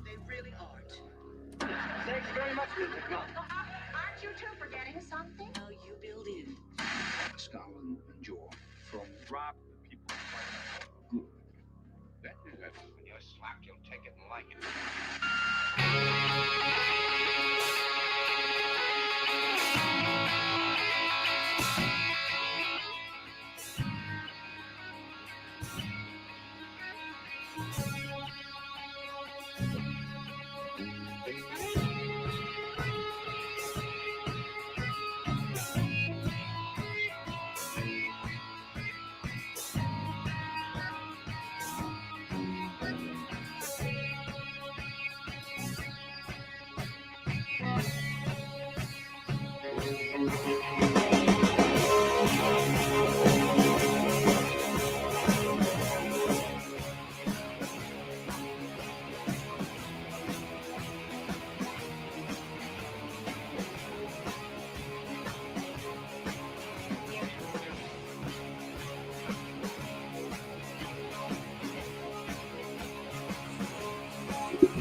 They really aren't. Thanks very much, Mr. Gunn. Aren't you two forgetting something? How you build in. Stalin and Joe from Rob the people. Good. When you're slapped, you'll take it and like it.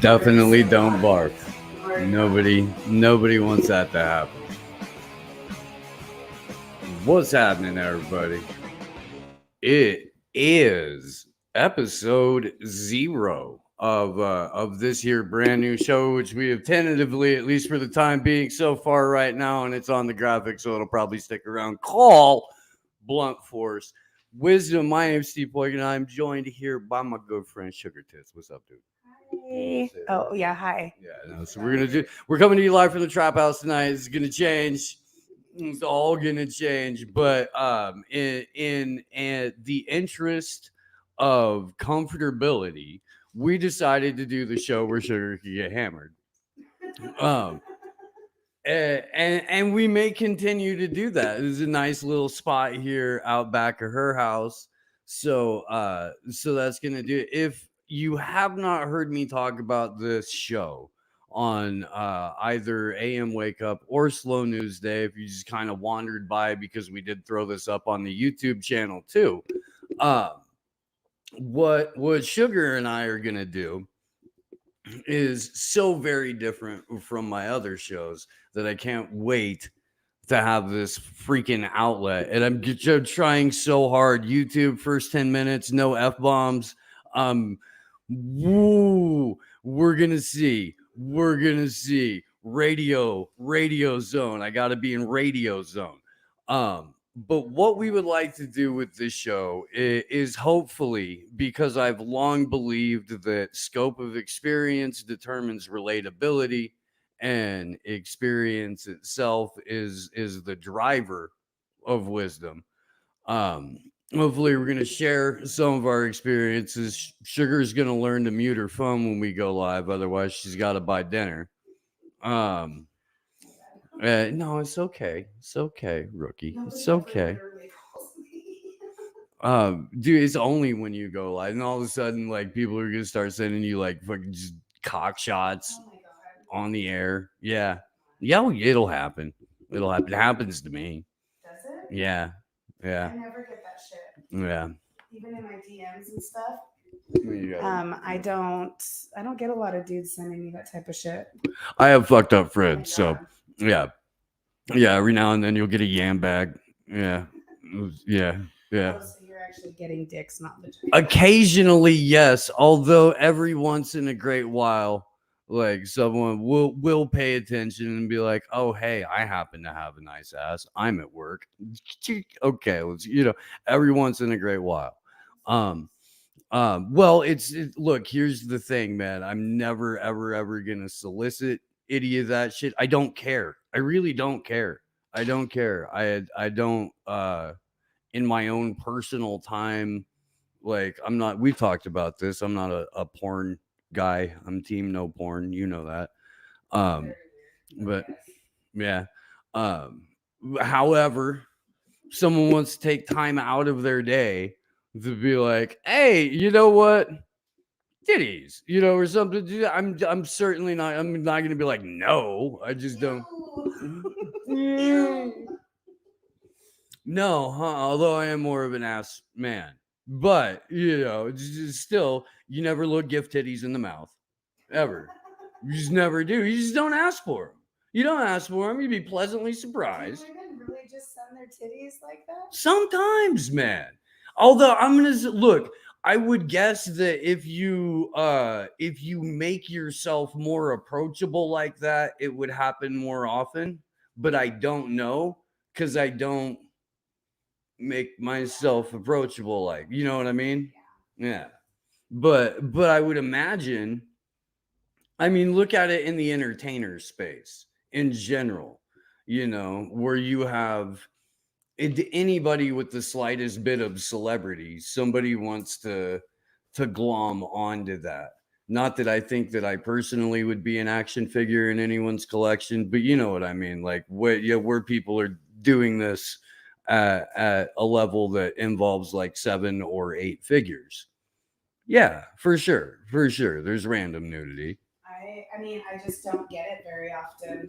Definitely don't bark. Nobody wants that to happen. What's happening, everybody? It is episode 0 of this here brand new show, which we have tentatively, at least for the time being, so far right now, and it's on the graphic, so it'll probably stick around. Call Blunt Force Wisdom. My name's Steve Boygan, and I'm joined here by my good friend Sugar Tits. What's up, dude? Hey. Oh yeah, hi. Yeah, no, so we're coming to you live from the Trap House tonight. It's gonna change. It's all gonna change, but in the interest of comfortability, we decided to do the show where Sugar could get hammered. And we may continue to do that. There's a nice little spot here out back of her house, so that's gonna do it. If you have not heard me talk about this show on either AM Wake Up or Slow News Day, if you just kind of wandered by, because we did throw this up on the YouTube channel too, what Sugar and I are gonna do is so very different from my other shows that I can't wait to have this freaking outlet. And I'm trying so hard. YouTube, first 10 minutes, no F-bombs. Woo, we're gonna see radio zone. I gotta be in radio zone. But what we would like to do with this show is hopefully, because I've long believed that scope of experience determines relatability, and experience itself is the driver of wisdom. Hopefully we're going to share some of our experiences. Sugar's going to learn to mute her phone when we go live. Otherwise, she's got to buy dinner. No, it's okay. It's okay, rookie. It's okay. Dude, it's only when you go live, and all of a sudden, like, people are going to start sending you, like, fucking just cock shots on the air. Yeah. It'll happen. It happens to me. Does it? Yeah. I never get that shit. Yeah. Even in my DMs and stuff. Yeah. I don't get a lot of dudes sending me that type of shit. I have fucked up friends, so yeah. Every now and then you'll get a yam bag. Yeah. Oh, so you're actually getting dicks, not the. Occasionally, yes. Although every once in a great while, like, someone will pay attention and be like, "Oh, hey, I happen to have a nice ass. I'm at work." Okay, let's, every once in a great while. Well, look, here's the thing, man. I'm never ever gonna solicit any of that shit. I don't care. I really don't care. I don't care. I don't in my own personal time, like, we've talked about this. I'm not a porn guy. I'm team no porn. You know that. But yeah. However, someone wants to take time out of their day to be like, hey, you know what? Titties, or something. I'm certainly not. I'm not gonna be like, no. I just don't. No, although I am more of an ass man. But, still, you never look gift titties in the mouth. Ever. You just never do. You just don't ask for them. You don't ask for them. You'd be pleasantly surprised. Do women really just send their titties like that? Sometimes, man. Although I'm going to look, I would guess that if you make yourself more approachable like that, it would happen more often. But I don't know, because I don't make myself approachable, like, you know what I mean? Yeah. But I would imagine, look at it in the entertainer space in general, where you have anybody with the slightest bit of celebrity, somebody wants to glom onto that. Not that I think that I personally would be an action figure in anyone's collection, but you know what I mean? Like, where people are doing this at a level that involves like 7 or 8 figures. Yeah, for sure. There's random nudity. I just don't get it very often.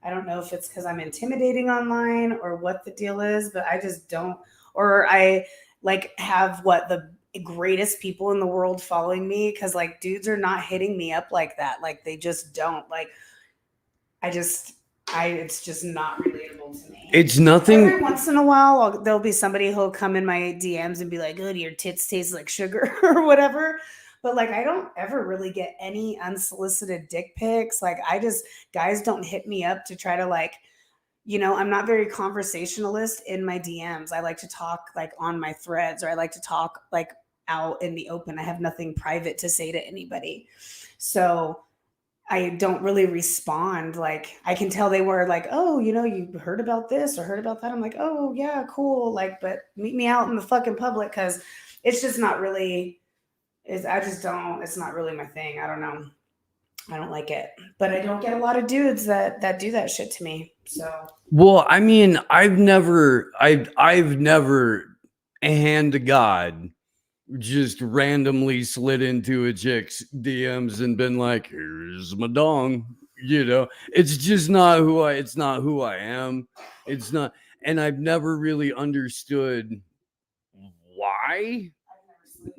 I don't know if it's because I'm intimidating online or what the deal is, but I just don't. Or I like have the greatest people in the world following me, because like dudes are not hitting me up like that. Like they just don't. Like it's just not relatable to me. It's nothing. Every once in a while, there'll be somebody who'll come in my DMs and be like, "Oh, your tits taste like sugar," or whatever. But like, I don't ever really get any unsolicited dick pics. Like, guys don't hit me up to try to like, I'm not very conversationalist in my DMs. I like to talk like on my threads, or I like to talk like out in the open. I have nothing private to say to anybody. So I don't really respond. Like I can tell they were like, oh, you heard about this or heard about that. I'm like, oh yeah, cool. Like, but meet me out in the fucking public, because it's just not really, it's not really my thing. I don't know. I don't like it. But I don't get a lot of dudes that do that shit to me. So Well, I mean, I've never, hand to God, just randomly slid into a chick's DMs and been like, here's my dong. It's just not who I am. It's not. And I've never really understood why. I've never slid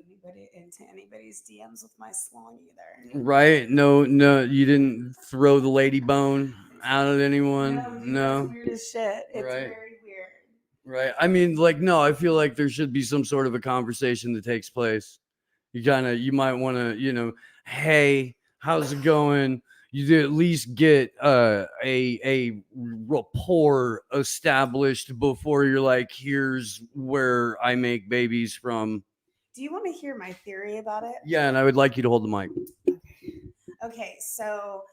into anybody's DMs with my slong either. Right? No, you didn't throw the lady bone out at anyone. No. That's weird as shit. It's Right. very weird. Right. I mean, like, no, I feel like there should be some sort of a conversation that takes place. You might want to, hey, how's it going? You at least get a rapport established before you're like, here's where I make babies from. Do you want to hear my theory about it? Yeah, and I would like you to hold the mic. Okay, so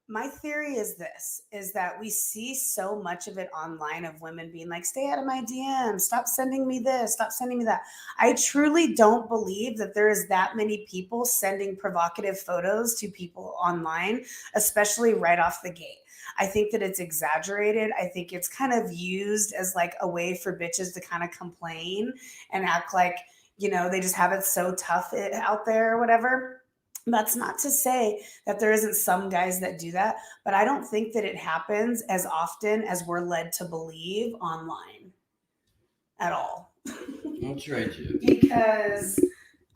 my theory is that we see so much of it online of women being like, stay out of my DM, stop sending me this, stop sending me that. I truly don't believe that there is that many people sending provocative photos to people online, especially right off the gate. I think that it's exaggerated. I think it's kind of used as like a way for bitches to kind of complain and act like, they just have it so tough out there or whatever. That's not to say that there isn't some guys that do that, but I don't think that it happens as often as we're led to believe online at all. I'll trade you. Because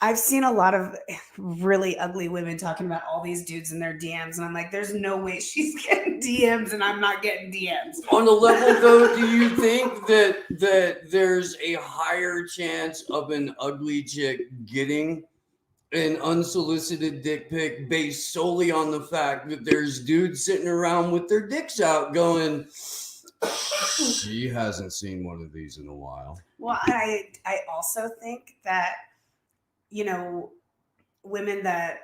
I've seen a lot of really ugly women talking about all these dudes in their DMs, and I'm like, there's no way she's getting DMs and I'm not getting DMs. On a level, though, do you think that there's a higher chance of an ugly chick getting an unsolicited dick pic based solely on the fact that there's dudes sitting around with their dicks out going, she hasn't seen one of these in a while? Well, I also think that, women that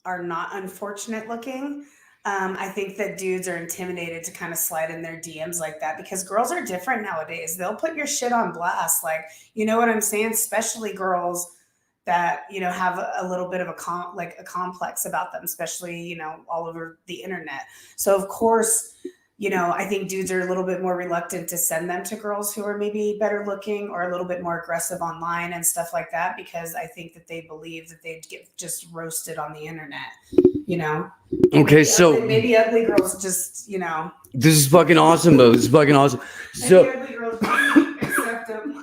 are not unfortunate looking, I think that dudes are intimidated to kind of slide in their DMs like that, because girls are different nowadays. They'll put your shit on blast. Like, you know what I'm saying? Especially girls that, have a little bit of a complex about them, especially, all over the internet. So of course, I think dudes are a little bit more reluctant to send them to girls who are maybe better looking or a little bit more aggressive online and stuff like that, because I think that they believe that they'd get just roasted on the internet, Okay, so maybe ugly girls just, this is fucking awesome, though. This is fucking awesome. So maybe ugly girls accept them.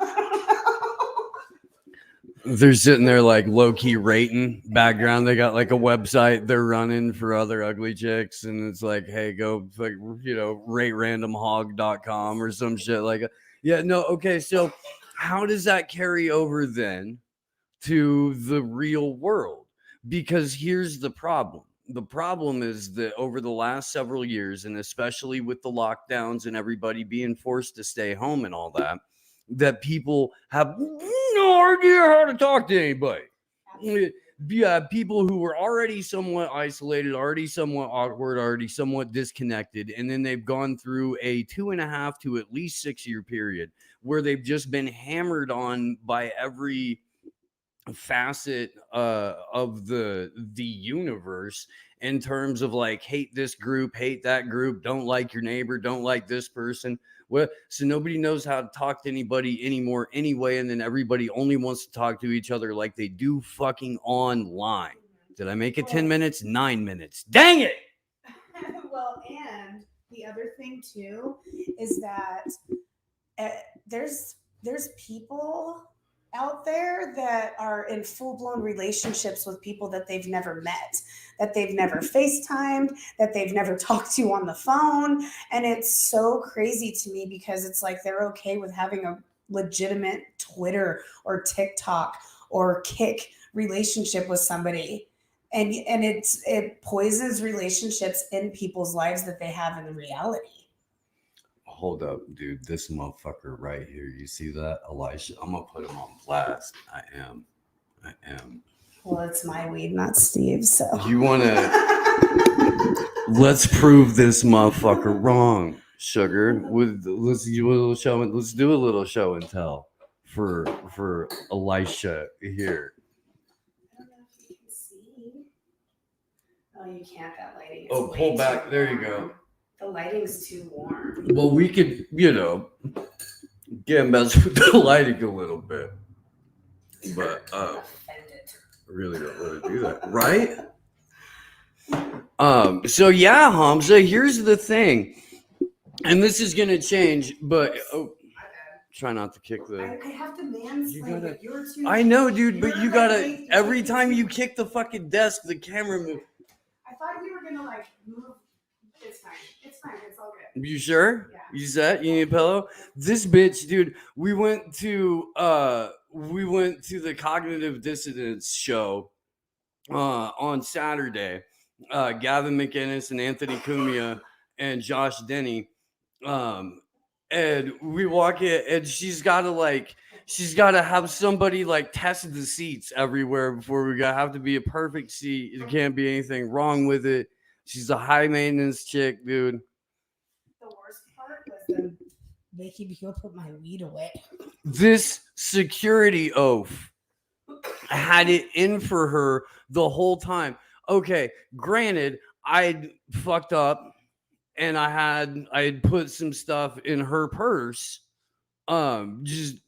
they're sitting there like low-key rating background. They got like a website they're running for other ugly chicks, and it's like, hey, go like, raterandomhog.com or some shit like that. Yeah, no, okay, so how does that carry over then to the real world? Because here's the problem. The problem is that over the last several years, and especially with the lockdowns and everybody being forced to stay home and all that, that people have no idea how to talk to anybody. Yeah, people who were already somewhat isolated, already somewhat awkward, already somewhat disconnected, and then they've gone through a 2.5 to at least 6 year period where they've just been hammered on by every facet of the universe in terms of like, hate this group, hate that group, don't like your neighbor, don't like this person. Well, so nobody knows how to talk to anybody anymore anyway, and then everybody only wants to talk to each other like they do fucking online. Did I make it 10 minutes? 9 minutes. Dang it! Well, and the other thing too is that there's people out there that are in full-blown relationships with people that they've never met, that they've never FaceTimed, that they've never talked to on the phone. And it's so crazy to me because it's like they're okay with having a legitimate Twitter or TikTok or Kick relationship with somebody. And it poisons relationships in people's lives that they have in reality. Hold up, dude. This motherfucker right here. You see that? Elisha. I'm gonna put him on blast. I am. Well, it's my weed, not Steve's. So You wanna let's prove this motherfucker wrong, sugar. Let's do a little show and let's do a little show and tell for Elisha here. I don't know if you can see. Oh, you can't. That lighting is Oh, way pull too back. There you warm. go. The lighting's too warm. Well, we could, get messed with the lighting a little bit. But I'm offended. I really don't want to do that. Right? So yeah, Hamza, here's the thing. And this is gonna change, but My bad. try not to kick the I have to mansplain. You gotta- but you're too. I know, dude, but You're you gotta like, every time you kick the fucking desk, the camera moves. I thought you were gonna like move. It's fine. It's fine. It's all good. You sure? Yeah. You set? You need a pillow? This bitch, dude, we went to the cognitive dissonance show on Saturday. Gavin McInnes and Anthony Cumia and Josh Denny. And we walk in and she's gotta have somebody like test the seats everywhere before we have to be a perfect seat. There can't be anything wrong with it. She's a high maintenance chick, dude. The worst part was them making me go put my weed away. This security oaf had it in for her the whole time. Okay, granted, I'd fucked up and I had put some stuff in her purse. Just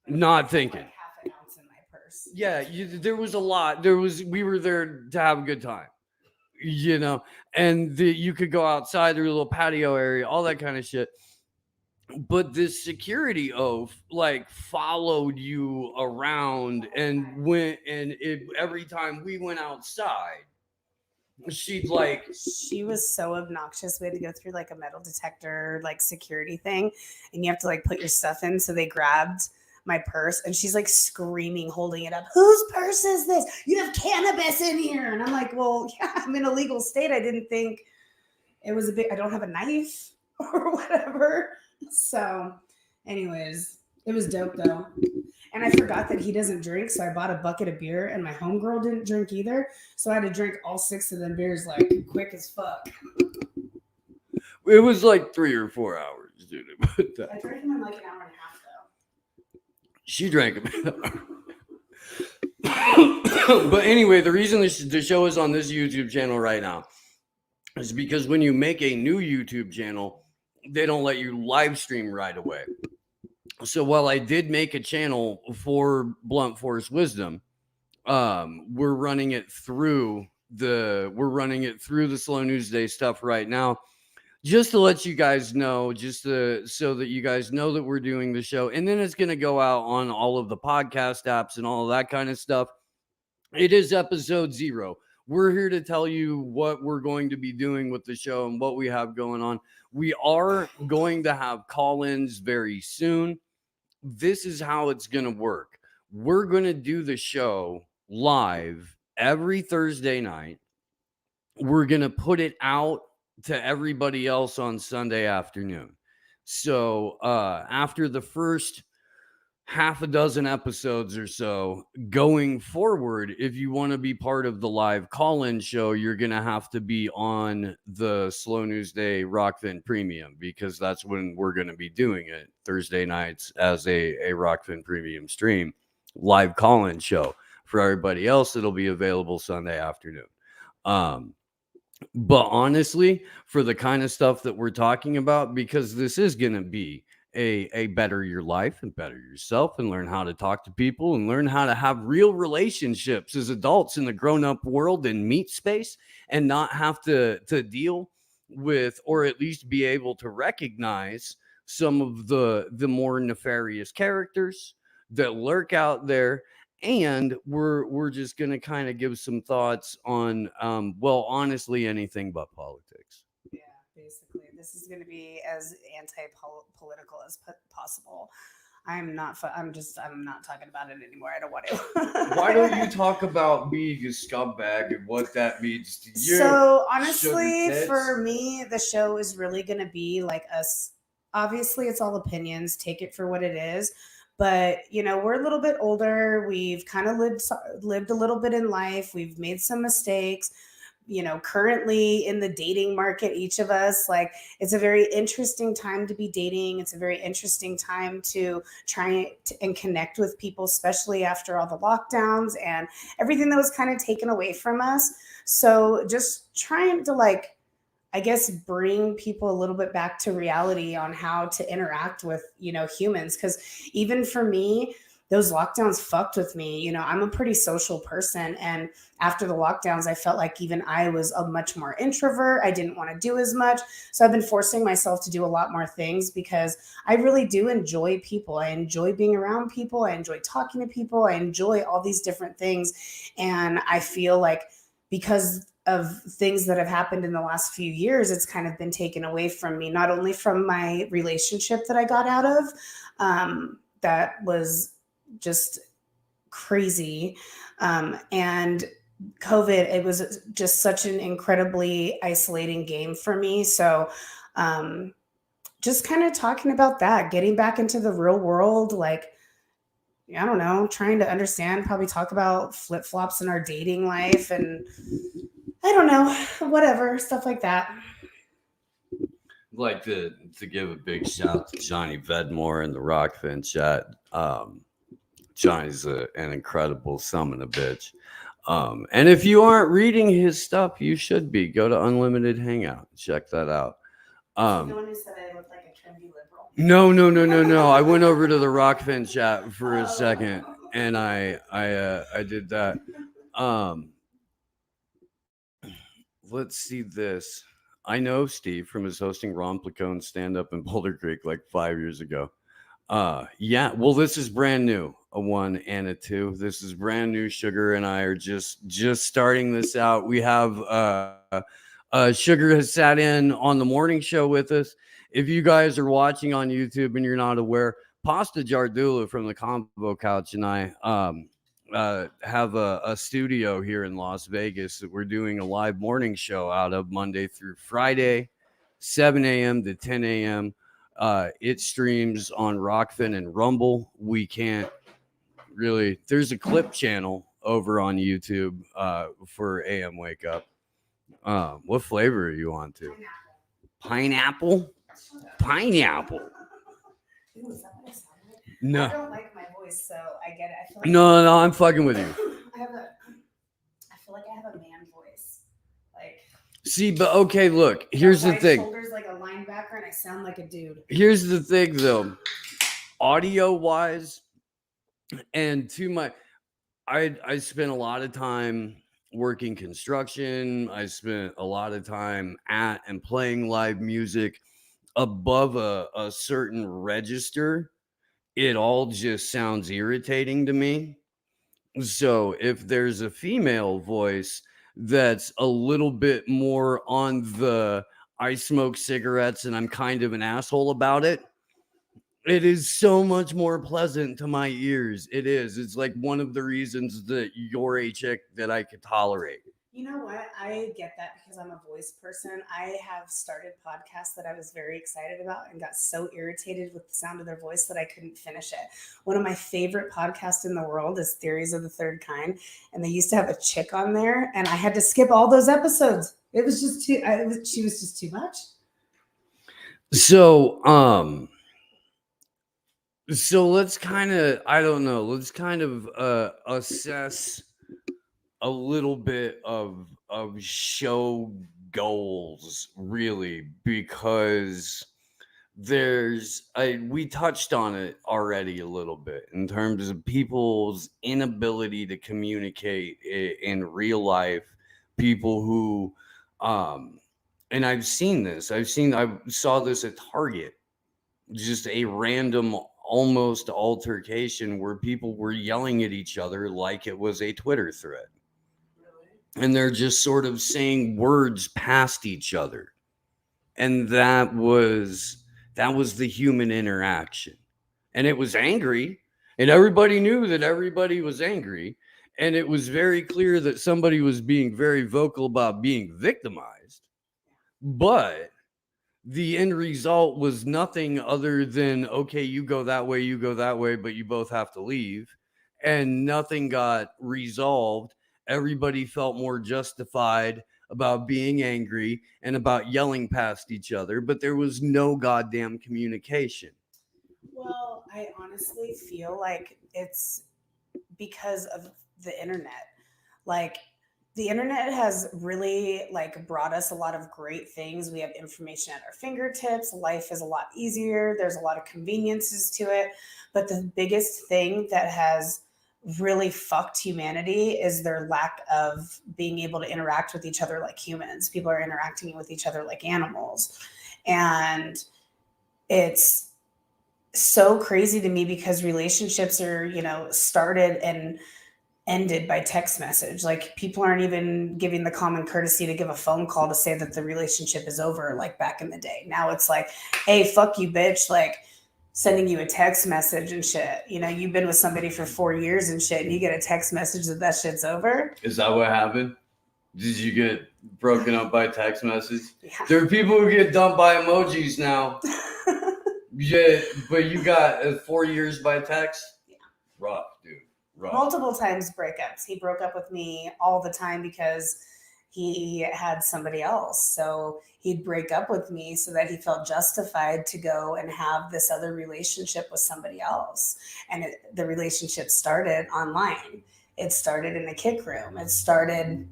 not thinking. Like half an ounce in my purse. Yeah, there was a lot. We were there to have a good time, and you could go outside, there was a little patio area, all that kind of shit. But this security oaf like followed you around and went, and every time we went outside, she was so obnoxious. We had to go through like a metal detector, like security thing, and you have to like put your stuff in. So they grabbed my purse and she's like screaming, holding it up. Whose purse is this? You have cannabis in here. And I'm like, well, yeah, I'm in a legal state. I didn't think it was I don't have a knife or whatever. So anyways, it was dope though. And I forgot that he doesn't drink. So I bought a bucket of beer and my homegirl didn't drink either. So I had to drink all 6 of them beers like quick as fuck. it was like 3 or 4 hours, dude. But I drank them in like an hour and a half though. she drank them. But anyway, the reason the show is on this YouTube channel right now is because when you make a new YouTube channel, they don't let you live stream right away. So while I did make a channel for Blunt Force Wisdom, we're running it through the Slow News Day stuff right now, just to let you guys know, so that you guys know that we're doing the show. And then it's going to go out on all of the podcast apps and all of that kind of stuff. It is episode 0. We're here to tell you what we're going to be doing with the show and what we have going on. We are going to have call-ins very soon. This is how it's going to work. We're going to do the show live every Thursday night. We're going to put it out to everybody else on Sunday afternoon. So after the first half a dozen episodes or so going forward, if you want to be part of the live call-in show, you're going to have to be on the Slow News Day Rockfin Premium, because that's when we're going to be doing it Thursday nights as a Rockfin Premium stream live call-in show. For everybody else, it'll be available Sunday afternoon. But honestly, for the kind of stuff that we're talking about, because this is going to be a better your life and better yourself, and learn how to talk to people and learn how to have real relationships as adults in the grown-up world and meet space, and not have to deal with, or at least be able to recognize, some of the more nefarious characters, that lurk out there. And we're just going to kind of give some thoughts on, well, honestly, anything but politics. Yeah, basically, this is going to be as anti-political as possible. I'm not talking about it anymore. I don't want to. Why don't you talk about being a scumbag and what that means to you? So honestly, Sugar tits? for me, the show is really going to be like us. Obviously, it's all opinions. Take it for what it is. But we're a little bit older. We've kind of lived a little bit in life. We've made some mistakes. Currently in the dating market, each of us, like, it's a very interesting time to be dating. It's a very interesting time to try and connect with people, especially after all the lockdowns and everything that was kind of taken away from us. So just trying to, like, I guess, bring people a little bit back to reality on how to interact with, humans. Because even for me, those lockdowns fucked with me. I'm a pretty social person. And after the lockdowns, I felt like even I was a much more introvert. I didn't want to do as much. So I've been forcing myself to do a lot more things because I really do enjoy people. I enjoy being around people. I enjoy talking to people. I enjoy all these different things. And I feel like because of things that have happened in the last few years, it's kind of been taken away from me, not only from my relationship that I got out of, that was just crazy. And COVID, it was just such an incredibly isolating game for me. So just kind of talking about that, getting back into the real world, like, I don't know, trying to understand, probably talk about flip-flops in our dating life and I don't know, whatever, stuff like that. I'd like to give a big shout to Johnny Vedmore in the Rockfin chat. Johnny's an incredible son of a bitch. And if you aren't reading his stuff, you should be. Go to Unlimited Hangout. Check that out. No one who said I look like a trendy liberal. No. I went over to the Rockfin chat for a second, and I did that. Let's see this. I know Steve from his hosting Ron Placone stand-up in Boulder Creek like 5 years ago. Yeah, well, this is brand new. A 1 and a 2. This is brand new. Sugar and I are just starting this out. We have Sugar has sat in on the morning show with us. If you guys are watching on YouTube and you're not aware, Pasta Jardula from the Combo Couch and I have a studio here in Las Vegas that we're doing a live morning show out of Monday through Friday, 7 a.m. to 10 a.m. It streams on Rockfin and Rumble. We can't really, there's a clip channel over on YouTube for AM Wake Up. What flavor are you on to? Pineapple? Pineapple. Ooh, is that what I sound like? No. I don't like my voice, so I get it. I feel like No, I'm fucking with you. I feel like I have a man voice. Like, See, but okay, look, here's the wide thing. Shoulders like a linebacker, and I sound like a dude. Here's the thing, though. Audio wise, and I spent a lot of time working construction. I spent a lot of time at and playing live music above a certain register. It all just sounds irritating to me. So if there's a female voice that's a little bit more on the I smoke cigarettes and I'm kind of an asshole about it, it is so much more pleasant to my ears. It is. It's like one of the reasons that you're a chick that I could tolerate. You know what? I get that because I'm a voice person. I have started podcasts that I was very excited about and got so irritated with the sound of their voice that I couldn't finish it. One of my favorite podcasts in the world is Theories of the Third Kind. And they used to have a chick on there and I had to skip all those episodes. It was just too, she was just too much. So let's kind of, I don't know, let's kind of assess a little bit of show goals, really, because we touched on it already a little bit in terms of people's inability to communicate in real life, people who, and I saw this at Target, just a random almost altercation where people were yelling at each other like it was a Twitter thread. And they're just sort of saying words past each other. And that was the human interaction. And it was angry. And everybody knew that everybody was angry. And it was very clear that somebody was being very vocal about being victimized. But the end result was nothing other than, okay, you go that way, but you both have to leave. And nothing got resolved. Everybody felt more justified about being angry and about yelling past each other, but there was no goddamn communication. Well, I honestly feel like it's because of the internet. Like, the internet has really brought us a lot of great things. We have information at our fingertips. Life is a lot easier. There's a lot of conveniences to it. But the biggest thing that has really fucked humanity is their lack of being able to interact with each other like humans. People are interacting with each other like animals. And it's so crazy to me because relationships are, started and ended by text message. Like, people aren't even giving the common courtesy to give a phone call to say that the relationship is over, like back in the day. Now it's like, hey, fuck you, bitch. Like, sending you a text message and shit. You've been with somebody for 4 years and shit, and you get a text message that shit's over. Is that what happened? Did you get broken up by text message? Yeah. There are people who get dumped by emojis now. Yeah, but you got 4 years by text? Yeah. Rough, dude. Rough. Multiple times breakups. He broke up with me all the time because he had somebody else. So he'd break up with me so that he felt justified to go and have this other relationship with somebody else. And the relationship started online. It started in a kick room. It started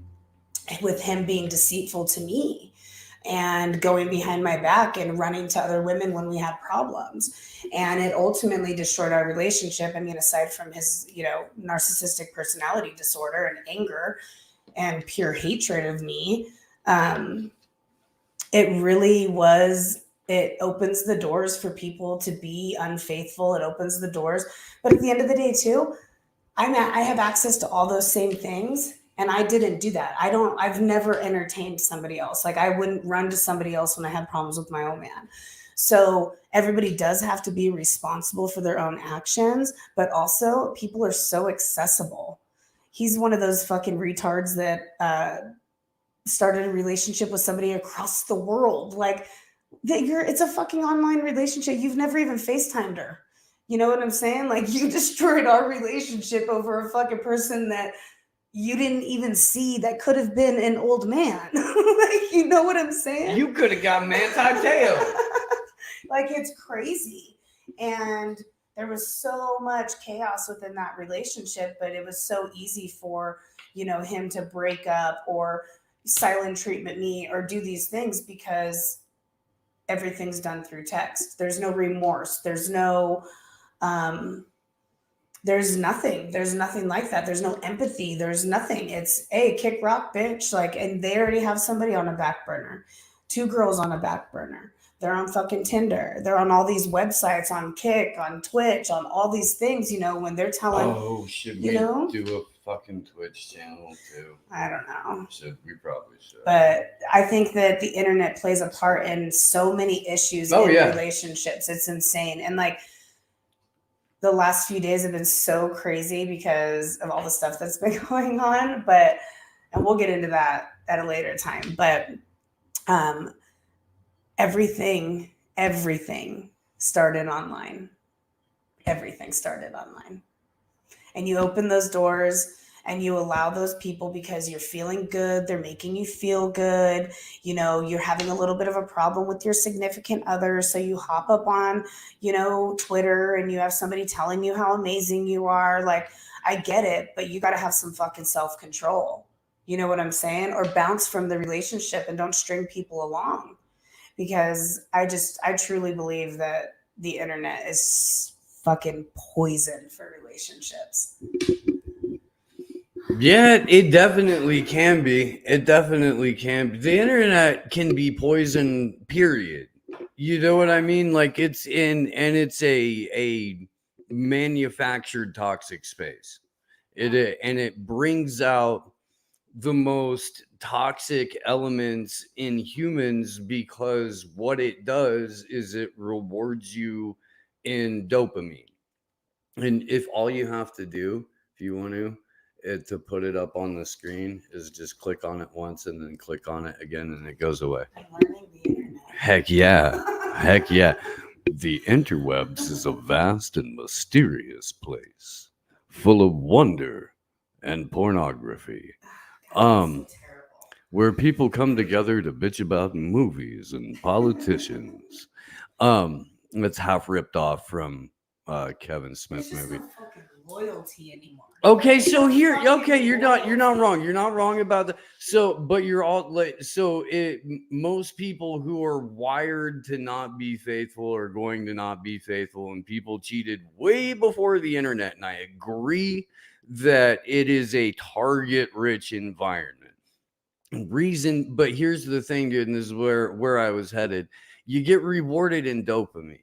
with him being deceitful to me and going behind my back and running to other women when we had problems. And it ultimately destroyed our relationship. I mean, aside from his, narcissistic personality disorder and anger and pure hatred of me, it really was, it opens the doors for people to be unfaithful. It opens the doors. But at the end of the day too, I have access to all those same things. And I didn't do that. I've never entertained somebody else. Like, I wouldn't run to somebody else when I had problems with my own man. So everybody does have to be responsible for their own actions, but also people are so accessible. He's one of those fucking retards that started a relationship with somebody across the world. Like, it's a fucking online relationship. You've never even FaceTimed her. You know what I'm saying? Like, you destroyed our relationship over a fucking person that you didn't even see that could have been an old man. Like, you know what I'm saying? You could have got Manti Te'o. Like, it's crazy. And there was so much chaos within that relationship, but it was so easy for, him to break up or silent treatment me or do these things because everything's done through text. There's no remorse. There's no, there's nothing like that. There's no empathy. There's nothing. It's, hey, kick rock, bitch. Like, and they already have somebody on a back burner. 2 girls on a back burner. They're on fucking Tinder. They're on all these websites, on Kick, on Twitch, on all these things, when they're telling. Oh, should we do a fucking Twitch channel too? I don't know. We probably should. But I think that the internet plays a part in so many issues in relationships. It's insane. And like, the last few days have been so crazy because of all the stuff that's been going on, and we'll get into that at a later time. But everything started online. Everything started online. And you open those doors and you allow those people because you're feeling good. They're making you feel good. You're having a little bit of a problem with your significant other. So you hop up on, Twitter and you have somebody telling you how amazing you are. Like, I get it, but you got to have some fucking self-control. You know what I'm saying? Or bounce from the relationship and don't string people along. Because I truly believe that the internet is fucking poison for relationships. Yeah, it definitely can be. It definitely can be. The internet can be poison, period. You know what I mean? Like it's it's a manufactured toxic space. It brings out the most toxic elements in humans because what it does is it rewards you in dopamine. And if all you have to do, if you want to put it up on the screen, is just click on it once and then click on it again and it goes away. I'm learning the internet. Heck yeah. Heck yeah. The interwebs is a vast and mysterious place full of wonder and pornography. God, that's so terrible. Where people come together to bitch about movies and politicians. That's half ripped off from Kevin Smith There's just movie. no fucking loyalty anymore. Okay, so There's here, fucking okay, you're not loyalty. wrong. You're not wrong about that. So, but you're all like, so most people who are wired to not be faithful are going to not be faithful, and people cheated way before the internet. And I agree that it is a target-rich environment. But here's the thing, dude, and this is where I was headed. You get rewarded in dopamine.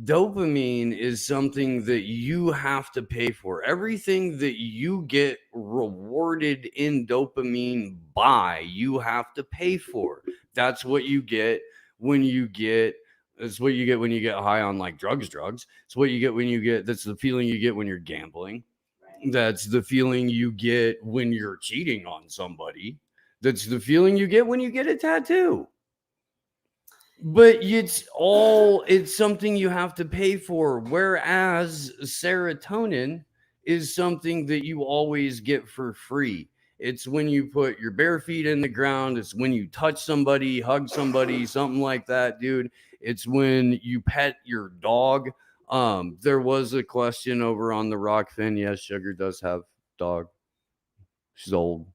Dopamine is something that you have to pay for. Everything that you get rewarded in dopamine by, you have to pay for. That's what you get when you get. That's what you get when you get high on like drugs. It's what you get when you get. That's the feeling you get when you're gambling. That's the feeling you get when you're cheating on somebody. That's the feeling you get when you get a tattoo. But it's something you have to pay for. Whereas serotonin is something that you always get for free. It's when you put your bare feet in the ground. It's when you touch somebody, hug somebody, something like that, dude. It's when you pet your dog. There was a question over on the Rockfin. Yes, Sugar does have dog. She's old.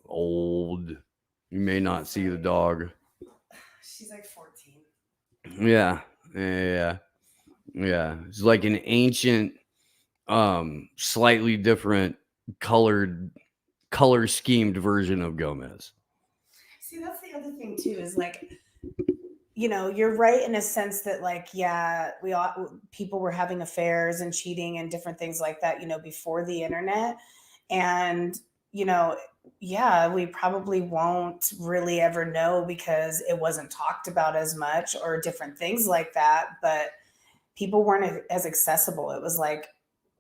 Old. You may not see the dog. She's like 14. Yeah. It's like an ancient, slightly different color schemed version of Gomez. See, that's the other thing too, is like, you know, you're right in a sense that like, yeah, people were having affairs and cheating and different things like that, you know, before the internet. And, you know, yeah, we probably won't really ever know because it wasn't talked about as much or different things like that. But people weren't as accessible. It was like,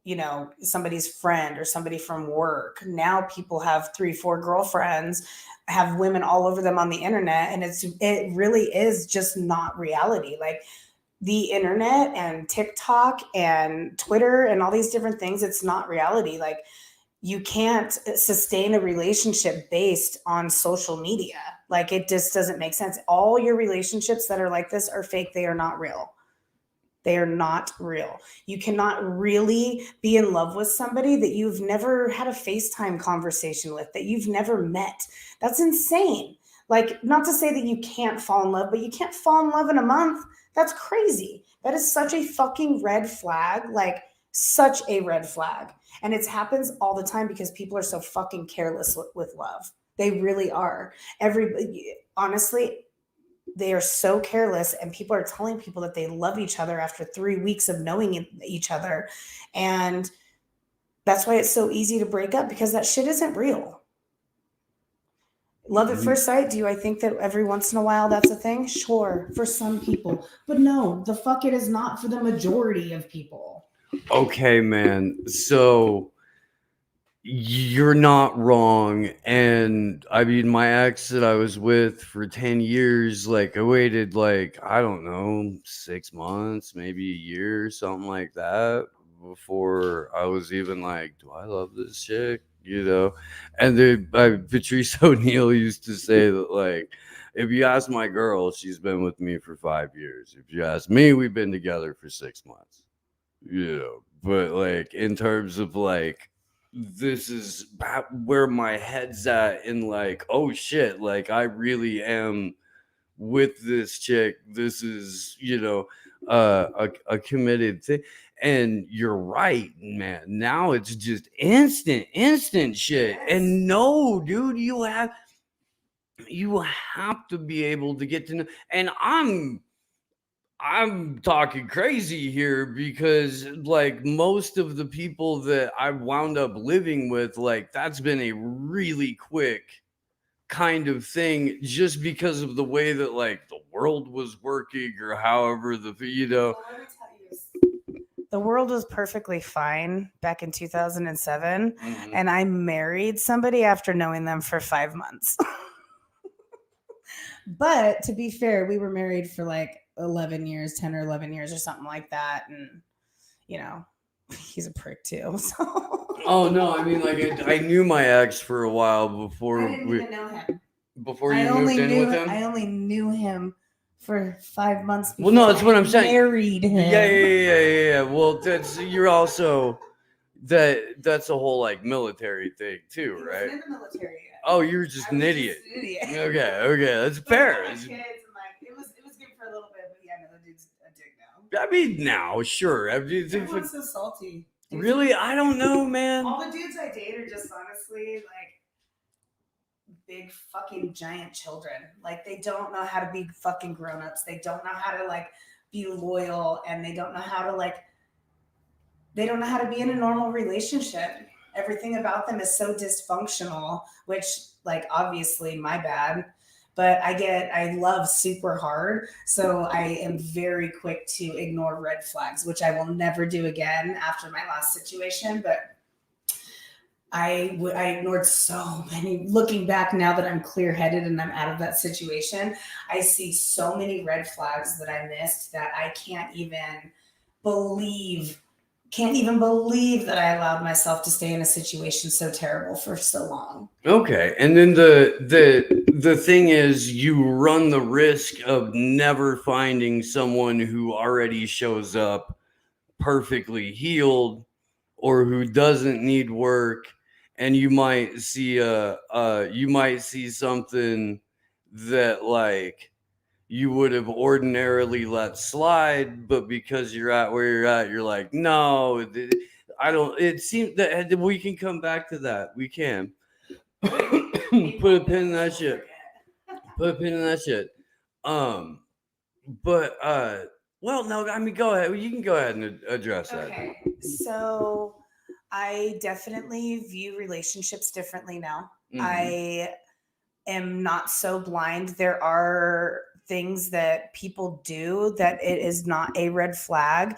you know, somebody's friend or somebody from work. Now people have 3-4 girlfriends, have women all over them on the internet. And it really is just not reality. Like the internet and TikTok and Twitter and all these different things, it's not reality. Like you can't sustain a relationship based on social media. Like it just doesn't make sense. All your relationships that are like this are fake. They are not real. They are not real. You cannot really be in love with somebody that you've never had a FaceTime conversation with, that you've never met. That's insane. Like, not to say that you can't fall in love, but you can't fall in love in a month. That's crazy. That is such a fucking red flag. Like, such a red flag. And it happens all the time because people are so fucking careless with love. They really are. Honestly, they are so careless, and people are telling people that they love each other after 3 weeks of knowing each other. And that's why it's so easy to break up, because that shit isn't real. Love at first sight. Do I think that every once in a while that's a thing? Sure, for some people. But no, the fuck it is not for the majority of people. Okay, man. So you're not wrong. And I mean, my ex that I was with for 10 years, like I waited like, I don't know, 6 months, maybe a year, something like that, before I was even like, do I love this chick? You know? And Patrice O'Neal used to say that, like, if you ask my girl, she's been with me for 5 years. If you ask me, we've been together for 6 months. You know, but like in terms of like, this is where my head's at in like, oh shit, like I really am with this chick. This is, you know, a committed thing. And you're right, man. Now it's just instant shit. And no, dude, you have to be able to get to know. And I'm talking crazy here because like most of the people that I wound up living with, like that's been a really quick kind of thing just because of the way that like the world was working or however Well, let me tell you, the world was perfectly fine back in 2007, Mhm. and I married somebody after knowing them for 5 months. But to be fair, we were married for like 11 years, 10 or 11 years or something like that. And, you know, he's a prick too. So Oh no, I mean like I knew my ex for a while before I didn't we even know him. before I you only moved in knew with him. I only knew him for 5 months Well, no, before that's what I I'm saying. married him. Yeah. Well, that's you're also that's a whole like military thing too, He right? wasn't in the military yet. Oh, you're just I an was idiot. just an idiot. Okay, that's But I fair. had my kids and like it was good for a little bit, but yeah, no, the dude's a dick now. I mean, now, sure. I mean, Everyone's so salty. Dudes- really, I don't know, man. All the dudes I date are just honestly like big fucking giant children. Like they don't know how to be fucking grown-ups. They don't know how to like be loyal, and they don't know how to be in a normal relationship. Everything about them is so dysfunctional, which like obviously my bad. But I love super hard. So I am very quick to ignore red flags, which I will never do again after my last situation. But I ignored so many. Looking back now that I'm clear-headed and I'm out of that situation, I see so many red flags that I missed that I can't even believe that I allowed myself to stay in a situation so terrible for so long. Okay, and then the thing is, you run the risk of never finding someone who already shows up perfectly healed or who doesn't need work, and you might see something that like you would have ordinarily let slide, but because you're at where you're at, you're like, no, I don't. It seems that we can come back to that. We can put a pin in that shit. Put a pin in that shit. But well, no, I mean, go ahead. You can go ahead and address that. Okay, so I definitely view relationships differently now. Mhm. I am not so blind. There are things that people do that it is not a red flag.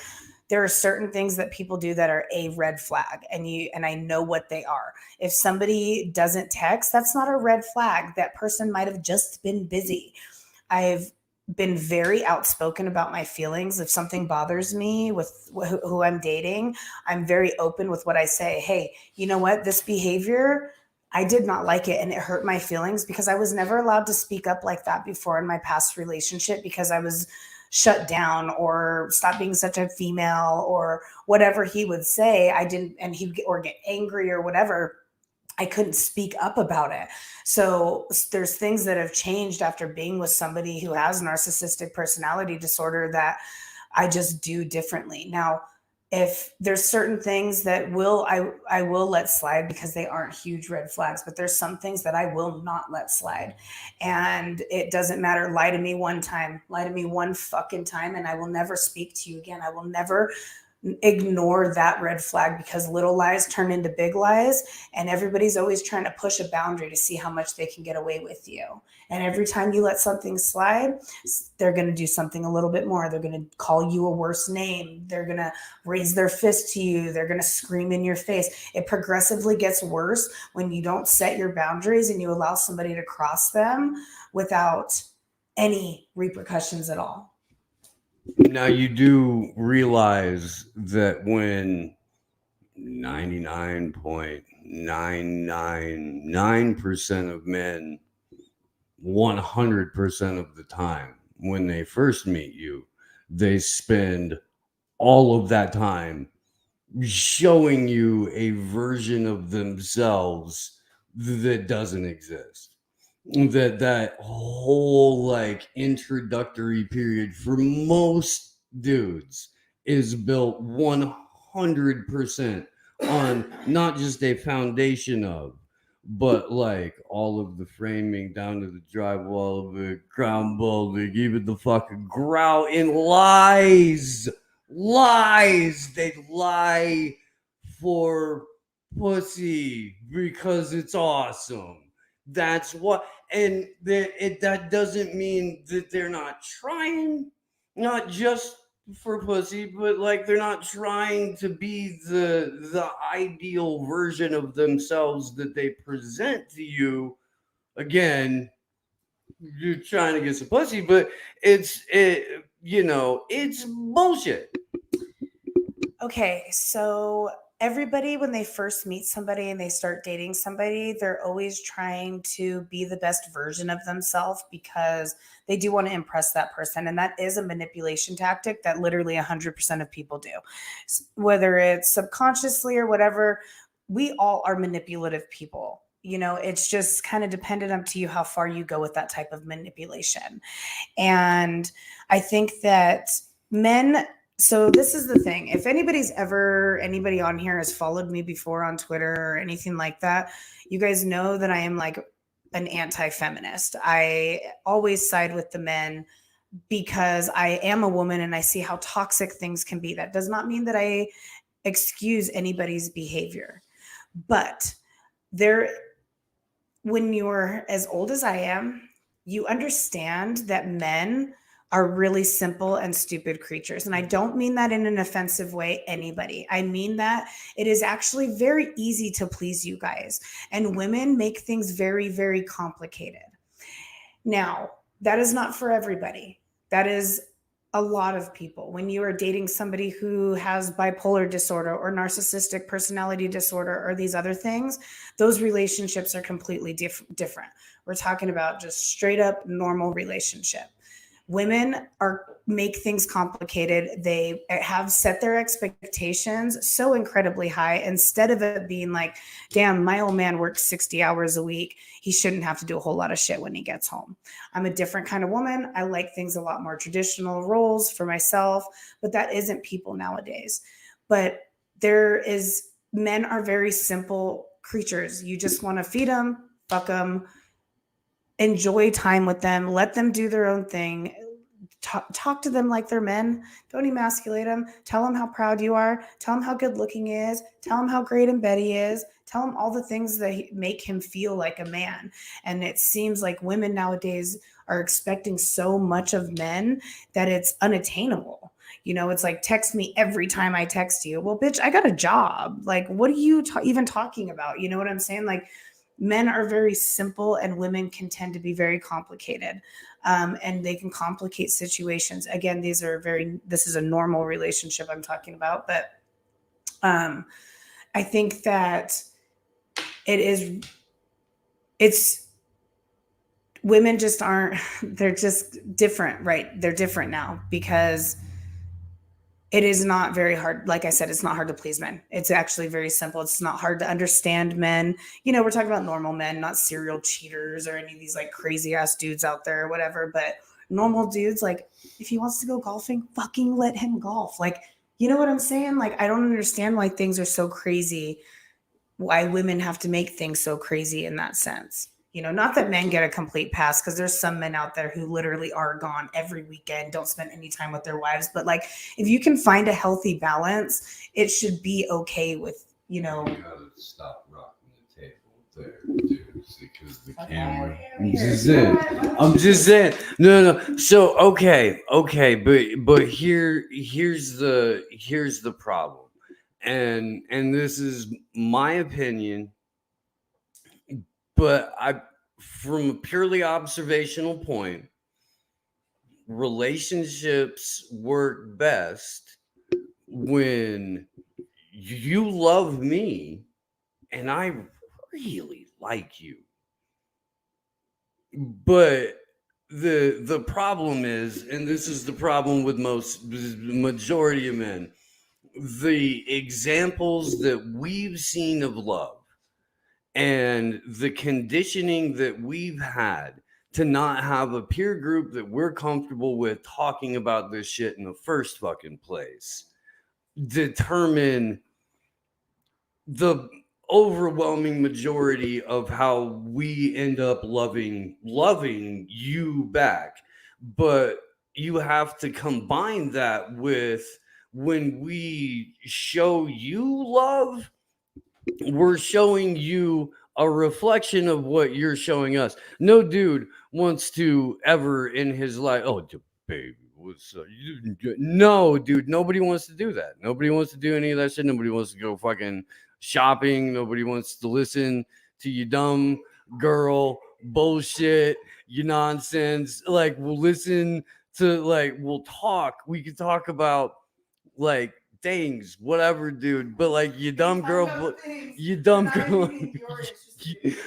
There are certain things that people do that are a red flag, and I know what they are. If somebody doesn't text, that's not a red flag. That person might have just been busy. I've been very outspoken about my feelings. If something bothers me with who I'm dating, I'm very open with what I say. Hey, you know what? This behavior, I did not like it, and it hurt my feelings because I was never allowed to speak up like that before in my past relationship because I was shut down or stop being such a female or whatever he would say. I didn't, and he'd get angry or whatever. I couldn't speak up about it. So there's things that have changed after being with somebody who has narcissistic personality disorder that I just do differently. Now, if there's certain things that I will let slide because they aren't huge red flags, but there's some things that I will not let slide. And it doesn't matter. Lie to me one time, lie to me one fucking time, and I will never speak to you again. I will never ignore that red flag because little lies turn into big lies, and everybody's always trying to push a boundary to see how much they can get away with you. And every time you let something slide, they're going to do something a little bit more. They're going to call you a worse name. They're going to raise their fist to you. They're going to scream in your face. It progressively gets worse when you don't set your boundaries and you allow somebody to cross them without any repercussions at all. Now you do realize that when 99.999% of men 100% of the time when they first meet you, they spend all of that time showing you a version of themselves that doesn't exist. That whole like introductory period for most dudes is built 100% on not just a foundation of, but like all of the framing down to the drywall of it, ground bolting, even the fucking grout in lies. They lie for pussy because it's awesome. That's what, and that doesn't mean that they're not trying, not just for pussy, but like they're not trying to be the ideal version of themselves that they present to you. Again, you're trying to get some pussy, but it's bullshit. Okay, so everybody, when they first meet somebody and they start dating somebody, they're always trying to be the best version of themselves because they do want to impress that person. And that is a manipulation tactic that literally 100% of people do. Whether it's subconsciously or whatever, we all are manipulative people. It's just kind of dependent up to you how far you go with that type of manipulation. And I think that men, so this is the thing. If anybody on here has followed me before on Twitter or anything like that, you guys know that I am like an anti-feminist. I always side with the men because I am a woman and I see how toxic things can be. That does not mean that I excuse anybody's behavior. But when you're as old as I am, you understand that men are really simple and stupid creatures. And I don't mean that in an offensive way, anybody. I mean that it is actually very easy to please you guys. And women make things very, very complicated. Now, that is not for everybody. That is a lot of people. When you are dating somebody who has bipolar disorder or narcissistic personality disorder or these other things, those relationships are completely different. We're talking about just straight up normal relationship. Women make things complicated. They have set their expectations so incredibly high. Instead of it being like, damn, my old man works 60 hours a week. He shouldn't have to do a whole lot of shit when he gets home. I'm a different kind of woman. I like things a lot more traditional roles for myself, but that isn't people nowadays. But men are very simple creatures. You just want to feed them, fuck them, enjoy time with them, let them do their own thing. Talk to them like they're men. Don't emasculate them. Tell them how proud you are. Tell them how good looking he is. Tell him how great in bed he is. Tell him all the things that make him feel like a man. And it seems like women nowadays are expecting so much of men that it's unattainable. It's like, text me every time I text you. Well, bitch, I got a job. Like, what are you even talking about? You know what I'm saying? Like, men are very simple and women can tend to be very complicated. And they can complicate situations. Again, this is a normal relationship I'm talking about, but I think that it's women just they're just different, right? They're different now because it is not very hard. Like I said, it's not hard to please men. It's actually very simple. It's not hard to understand men. We're talking about normal men, not serial cheaters or any of these like crazy ass dudes out there or whatever. But normal dudes, like if he wants to go golfing, fucking let him golf. Like, you know what I'm saying? Like, I don't understand why things are so crazy, why women have to make things so crazy in that sense. Not that men get a complete pass, because there's some men out there who literally are gone every weekend, don't spend any time with their wives. But like, if you can find a healthy balance, it should be okay with, You gotta stop rocking the table there, dude, because the camera. I'm just saying. No. So okay, but here's the problem, and this is my opinion. But from a purely observational point, relationships work best when you love me and I really like you. But the problem is, and this is the problem with majority of men, the examples that we've seen of love and the conditioning that we've had to not have a peer group that we're comfortable with talking about this shit in the first fucking place determine the overwhelming majority of how we end up loving you back. But you have to combine that with when we show you love, we're showing you a reflection of what you're showing us. No dude wants to ever in his life, oh, baby, what's up? No, dude, nobody wants to do that. Nobody wants to do any of that shit. Nobody wants to go fucking shopping. Nobody wants to listen to you dumb girl bullshit, you nonsense. Like, we'll listen to, like, we'll talk. We can talk about, like, things, whatever, dude. But, like, you dumb girl, you dumb girl.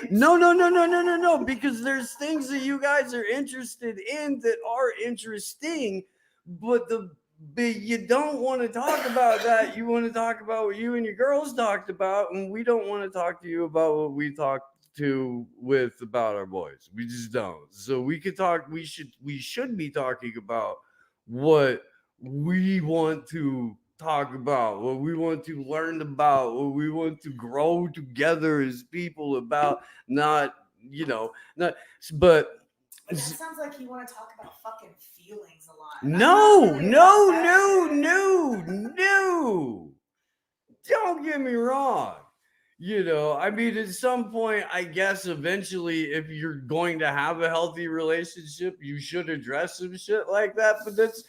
No, because there's things that you guys are interested in that are interesting, but you don't want to talk about that. You want to talk about what you and your girls talked about, and we don't want to talk to you about what we talked about our boys. We just don't. So we could talk. We should be talking about what we want to talk about, what we want to learn about, what we want to grow together as people about. Not, but But that sounds like you want to talk about fucking feelings a lot. no. Don't get me wrong. I mean, at some point, I guess eventually, if you're going to have a healthy relationship, you should address some shit like that. But that's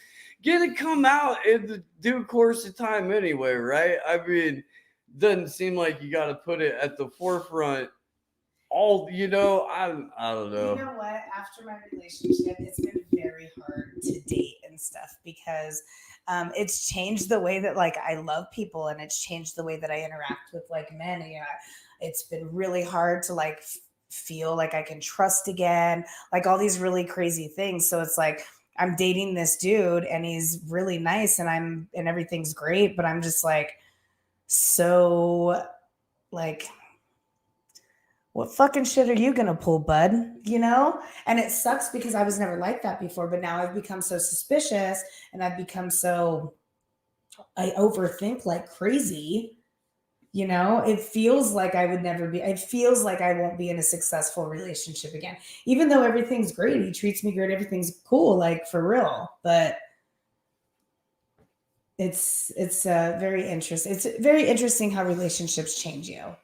gonna come out in the due course of time anyway, right? I mean, doesn't seem like you got to put it at the forefront. I don't know. You know what? After my relationship, it's been very hard to date and stuff because it's changed the way that, like, I love people, and it's changed the way that I interact with, like, men. And, it's been really hard to, like, feel like I can trust again, like all these really crazy things. So it's like I'm dating this dude, and he's really nice, and everything's great, but I'm just like, so, like, what fucking shit are you gonna pull, bud? And it sucks because I was never like that before, but now I've become so suspicious, and I've become I overthink like crazy. It feels like it feels like I won't be in a successful relationship again, even though everything's great. He treats me great. Everything's cool, like, for real. But it's very interesting. It's very interesting how relationships change you,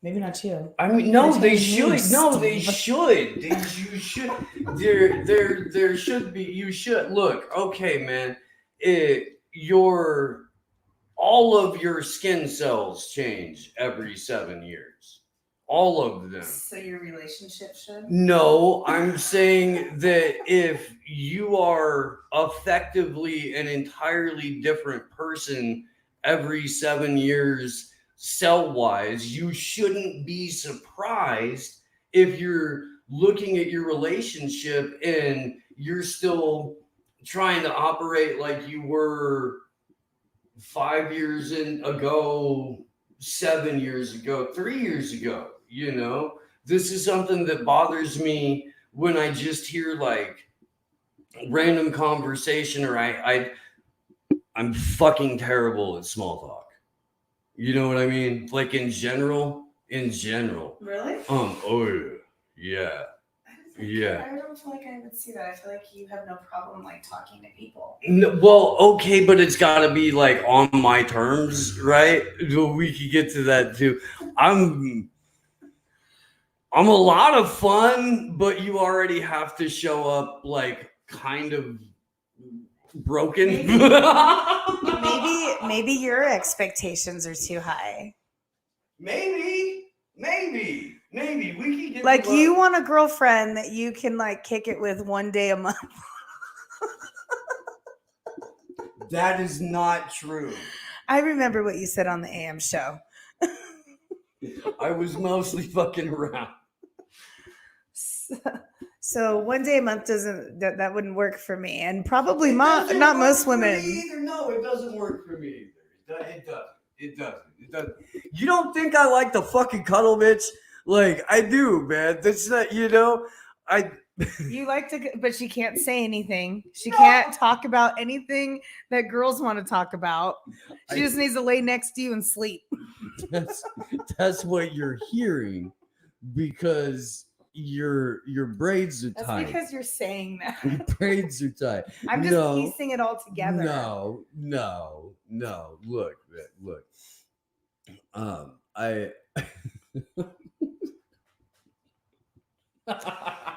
Maybe not you. I mean, no, they should. No, they should. You should. There should be. You should look. Okay, man. All of your skin cells change every 7 years. All of them. So your relationship should? No, I'm saying that if you are effectively an entirely different person every 7 years, cell-wise, you shouldn't be surprised if you're looking at your relationship and you're still trying to operate like you were 5 years ago, 7 years ago, 3 years ago. This is something that bothers me when I just hear, like, random conversation, or I'm fucking terrible at small talk. You know what I mean? Like, in general. Really? Oh yeah. Yeah. I don't feel like I would see that. I feel like you have no problem, like, talking to people. No, well, okay, but it's got to be, like, on my terms, right? We could get to that too. I'm a lot of fun, but you already have to show up, like, kind of broken. Maybe your expectations are too high. Maybe we can get, like, you want a girlfriend that you can, like, kick it with one day a month. That is not true. I remember what you said on the AM show. I was mostly fucking around. So 1 day a month that wouldn't work for me, and probably not most women. No, it doesn't work for me either. It doesn't. You don't think I like to fucking cuddle, bitch? Like, I do, man. That's not, You like to, but she can't say anything. She can't talk about anything that girls want to talk about. She just needs to lay next to you and sleep. That's what you're hearing because your braids are That's tight. because you're saying that. Your braids are tight. I'm just No, piecing it all together. No. Look. I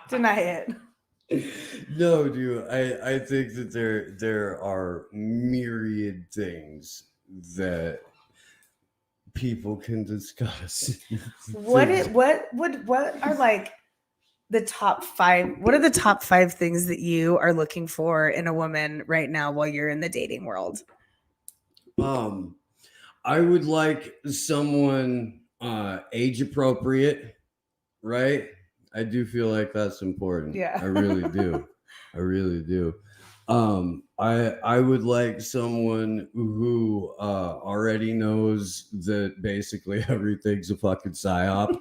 Deny it. No, dude. I think that there are myriad things that people can discuss. What are like the top 5? What are the top 5 things that you are looking for in a woman right now while you're in the dating world? I would like someone age appropriate, right? I do feel like that's important. Yeah. I really do. I would like someone who already knows that basically everything's a fucking psyop.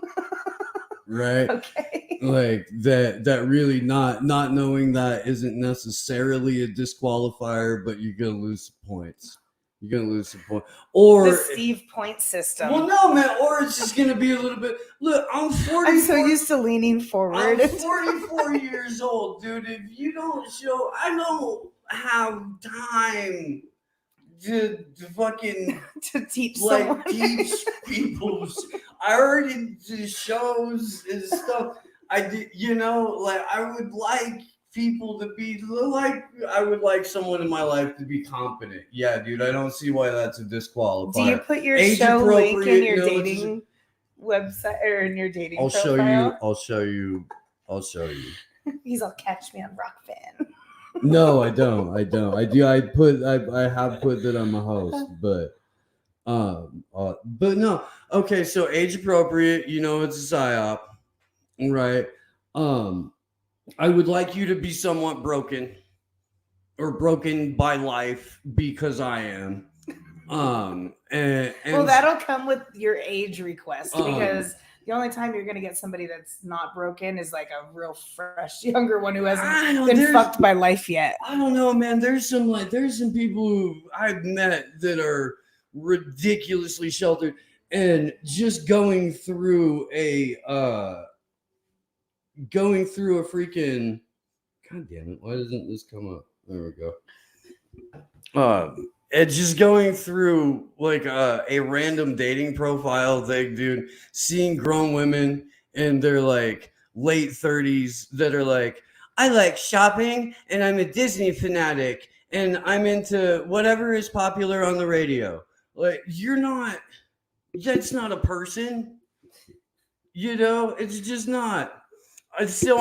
Right? Okay. Like that really not knowing that isn't necessarily a disqualifier, but you're gonna lose some points. You're gonna lose some points. Or The Steve Point system. well, no, man. Or it's just gonna be a little bit. Look, I'm 44. I'm so used to leaning forward. I'm 44 years old, dude. If you don't show, I don't have time to fucking to teach someone. teach people. I already do shows and stuff. I did, I would like people to be like, I would like someone in my life to be competent. Yeah, dude. I don't see why that's a disqualifier. Do you put your Age show link in appropriate, your no, dating website or in your dating I'll profile? show you. He's all catch me on Rock Fan. No, I don't. I do. I have put that on my host, but no. Okay, so age appropriate. It's a psyop, right? I would like you to be somewhat broken, or broken by life, because I am. And Well, that'll come with your age request, because the only time you're gonna get somebody that's not broken is like a real fresh younger one who hasn't been fucked by life yet. I don't know, man. There's some people who I've met that are ridiculously sheltered and just going through a freaking, god damn it, why doesn't this come up? There we go. It's just going through like a random dating profile thing, dude. Seeing grown women in their like late 30s that are like, I like shopping and I'm a Disney fanatic and I'm into whatever is popular on the radio. Like, that's not a person. It's just not. I'm so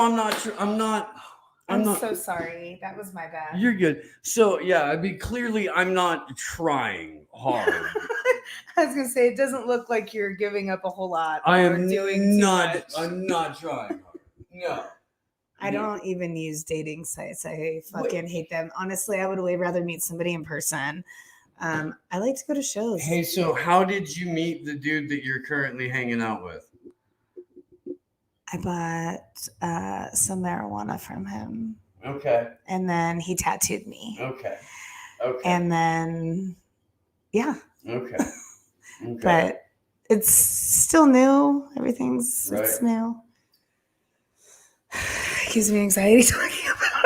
sorry. That was my bad. You're good. So yeah, clearly I'm not trying hard. I was gonna say it doesn't look like you're giving up a whole lot. I or am doing not. too much. I'm not trying hard. No. I don't even use dating sites. I fucking hate them. Honestly, I would way rather meet somebody in person. I like to go to shows. Hey, so how did you meet the dude that you're currently hanging out with? I bought some marijuana from him. Okay. And then he tattooed me. Okay. And then, yeah. Okay. But it's still new. It's new. It gives me anxiety talking about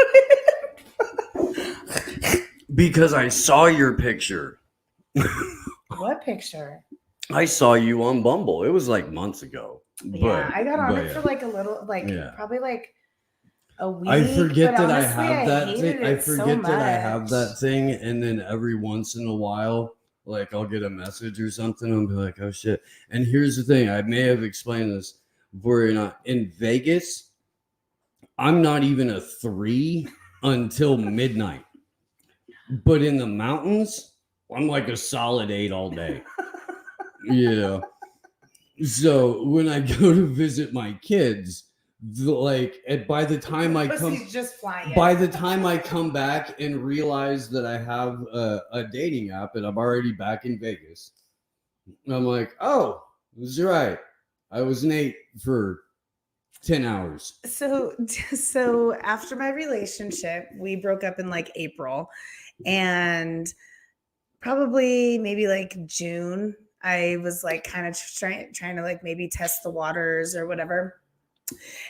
it. Because I saw your picture. What picture? I saw you on Bumble. It was like months ago. Yeah, I got on it for like a little, probably like a week. I forget that honestly, I have that thing. I forget that I have much. that thing, and then every once in a while, like I'll get a message or something, and I'll be like, "Oh shit!" And here's the thing: I may have explained this before or not. In Vegas, I'm not even a 3 until midnight, but in the mountains, I'm like a solid 8 all day. Yeah. So when I go to visit my kids, by the time I come back and realize that I have a dating app and I'm already back in Vegas, I'm like, oh, this is right. I was an 8 for 10 hours. So after my relationship, we broke up in like April, and probably maybe like June, I was like kind of trying to like maybe test the waters or whatever.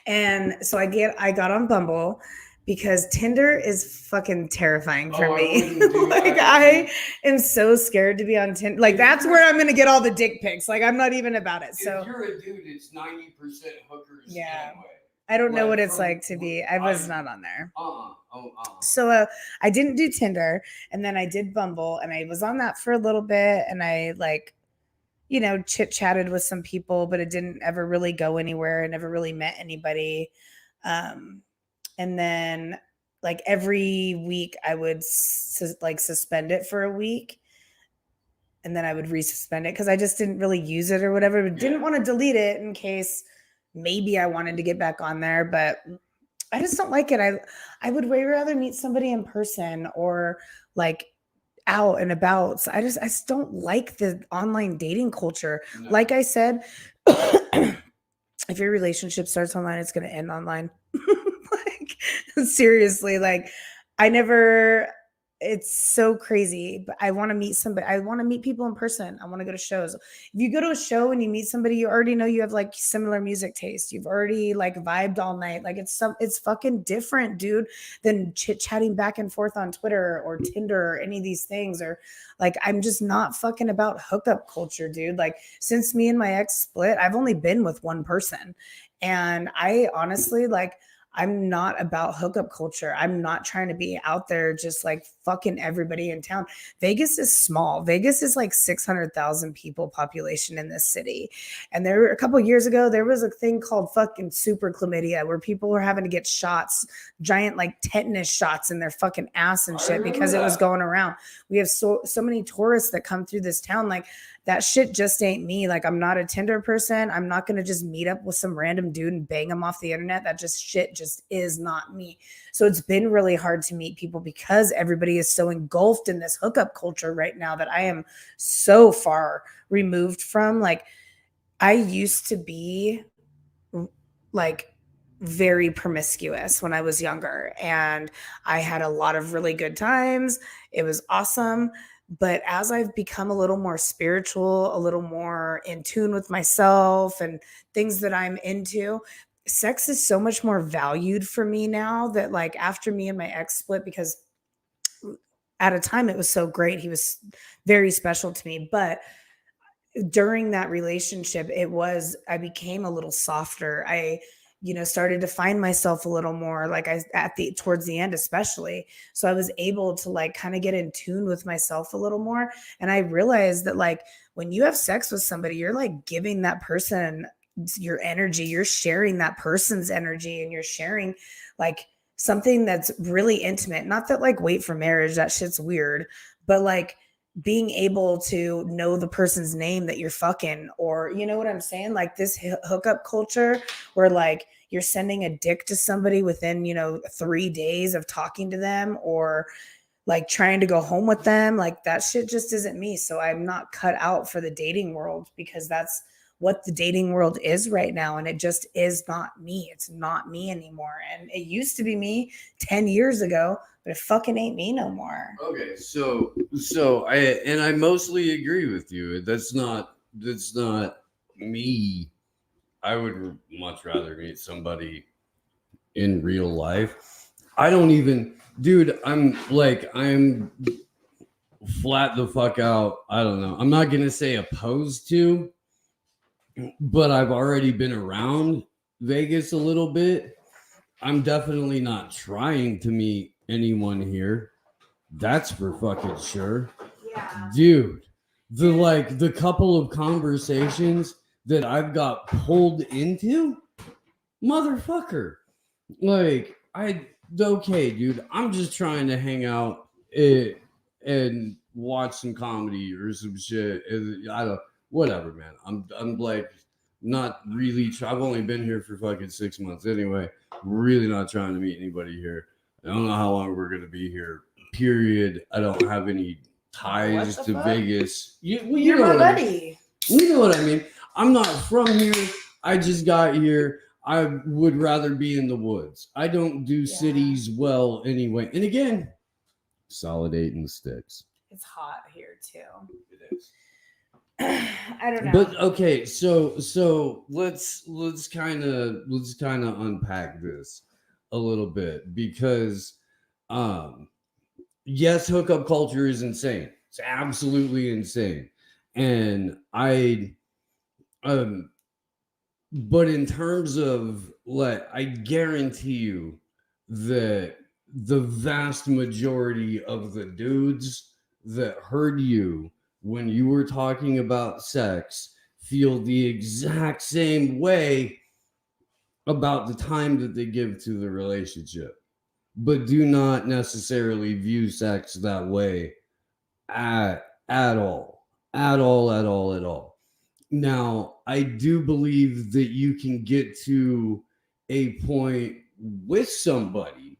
And so I got on Bumble because Tinder is fucking terrifying for me. Like I am so scared to be on Tinder. Like that's where I'm gonna get all the dick pics. Like I'm not even about it. So if you're a dude, it's 90% hookers. Yeah. Anyway. I don't know Like, what it's from- like to be. I was not on there. So, I didn't do Tinder, and then I did Bumble, and I was on that for a little bit, and I like, you know, chit chatted with some people, but it didn't ever really go anywhere. I never really met anybody. And then like every week I would suspend it for a week, and then I would resuspend it because I just didn't really use it or whatever, but didn't want to delete it in case maybe I wanted to get back on there, but I just don't like it. I would way rather meet somebody in person or like out and about. So I just don't like the online dating culture. No. Like I said, if your relationship starts online, it's going to end online. Like seriously, like it's so crazy, but I want to meet somebody. I want to meet people in person. I want to go to shows. If you go to a show and you meet somebody, you already know you have like similar music taste. You've already like vibed all night. Like it's fucking different, dude, than chit chatting back and forth on Twitter or Tinder or any of these things. Or like, I'm just not fucking about hookup culture, dude. Like since me and my ex split, I've only been with one person. And I honestly I'm not about hookup culture. I'm not trying to be out there just like fucking everybody in town. Vegas is small. Vegas is like 600,000 people population in this city. And there a couple of years ago, there was a thing called fucking super chlamydia where people were having to get shots, giant like tetanus shots in their fucking ass and shit because it was going around. We have so many tourists that come through this town. Like that shit just ain't me. Like I'm not a Tinder person. I'm not going to just meet up with some random dude and bang him off the internet. That shit just is not me. So it's been really hard to meet people because everybody is so engulfed in this hookup culture right now that I am so far removed from. Like I used to be like very promiscuous when I was younger, and I had a lot of really good times. It was awesome. But as I've become a little more spiritual, a little more in tune with myself and things that I'm into, sex is so much more valued for me now that like after me and my ex split, because at a time it was so great. He was very special to me. But during that relationship, I became a little softer. I started to find myself a little more like towards the end, especially. So I was able to like kind of get in tune with myself a little more. And I realized that like when you have sex with somebody, you're like giving that person your energy, you're sharing that person's energy, and you're sharing like something that's really intimate. Not that like wait for marriage, that shit's weird, but like being able to know the person's name that you're fucking, or you know what I'm saying? Like this hookup culture where like you're sending a dick to somebody within, 3 days of talking to them, or like trying to go home with them. Like that shit just isn't me. So I'm not cut out for the dating world, because that's what the dating world is right now. And it just is not me. It's not me anymore. And it used to be me 10 years ago, but it fucking ain't me no more. Okay, so I mostly agree with you. That's not me. I would much rather meet somebody in real life. I don't even, dude, I'm flat the fuck out. I don't know. I'm not gonna say opposed to, but I've already been around Vegas a little bit. I'm definitely not trying to meet anyone here. That's for fucking sure. Yeah. Dude, the couple of conversations that I've got pulled into, motherfucker. Like, okay, dude, I'm just trying to hang out and watch some comedy or some shit. Whatever, man. I'm like not really. I've only been here for fucking 6 months anyway. Really not trying to meet anybody here. I don't know how long we're gonna be here. Period. I don't have any ties to Vegas. You're my buddy. You know what I mean. I'm not from here. I just got here. I would rather be in the woods. I don't do Yeah. cities well anyway. And again, consolidating the sticks. It's hot here too. It is. I don't know. But okay, so let's kind of unpack this a little bit, because yes, hookup culture is insane. It's absolutely insane. And but in terms of, like, I guarantee you that the vast majority of the dudes that heard you when you were talking about sex feel the exact same way about the time that they give to the relationship, but do not necessarily view sex that way at all. Now, I do believe that you can get to a point with somebody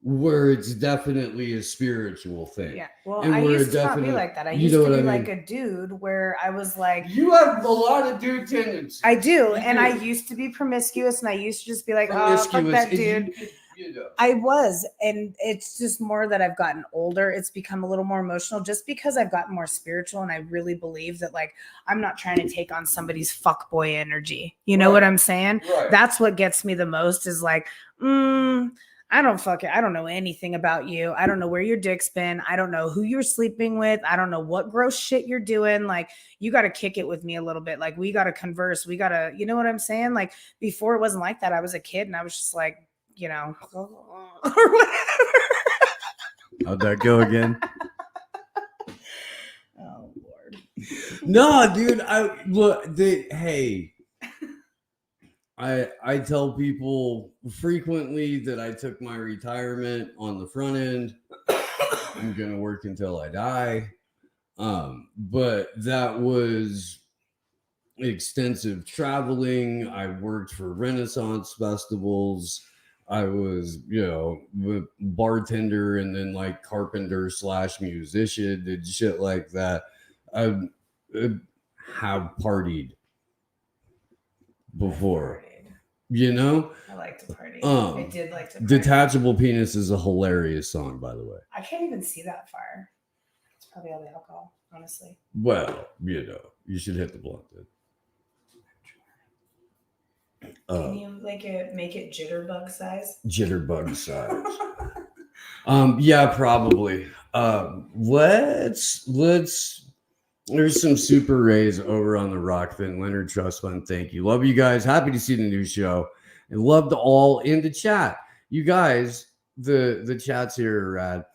where it's definitely a spiritual thing. Yeah. Well, And I we're used to not be definite- like that. I you used know to what be I like mean? a dude where I was like, You have a lot of dude tendencies. I do. You And do. I used to be promiscuous, and I used to just be like, oh, fuck that dude. You know. I was. And it's just more that I've gotten older. It's become a little more emotional just because I've gotten more spiritual. And I really believe that, like, I'm not trying to take on somebody's fuckboy energy. You know Right. what I'm saying? Right. That's what gets me the most is like, I don't know anything about you. I don't know where your dick's been. I don't know who you're sleeping with. I don't know what gross shit you're doing. Like, you got to kick it with me a little bit. Like, we got to converse. We got to, you know what I'm saying? Like, before it wasn't like that. I was a kid and I was just like, you know, or whatever. How'd that go again? Oh, Lord. No, dude. I tell people frequently that I took my retirement on the front end. I'm gonna work until I die. But that was extensive traveling. I worked for Renaissance festivals. I was, bartender and then like carpenter / musician, did shit like that. I have partied before, I like to party. I did like to party. Detachable Penis is a hilarious song, by the way. I can't even see that far. It's probably all the alcohol, honestly. Well, you should hit the blunt. Can you make it jitterbug size? Jitterbug size. Yeah, probably. Let's there's some super rays over on the Rockfin Leonard Trust Fund. Thank you. Love you guys. Happy to see the new show. And love to all in the chat. You guys, the chats here are rad.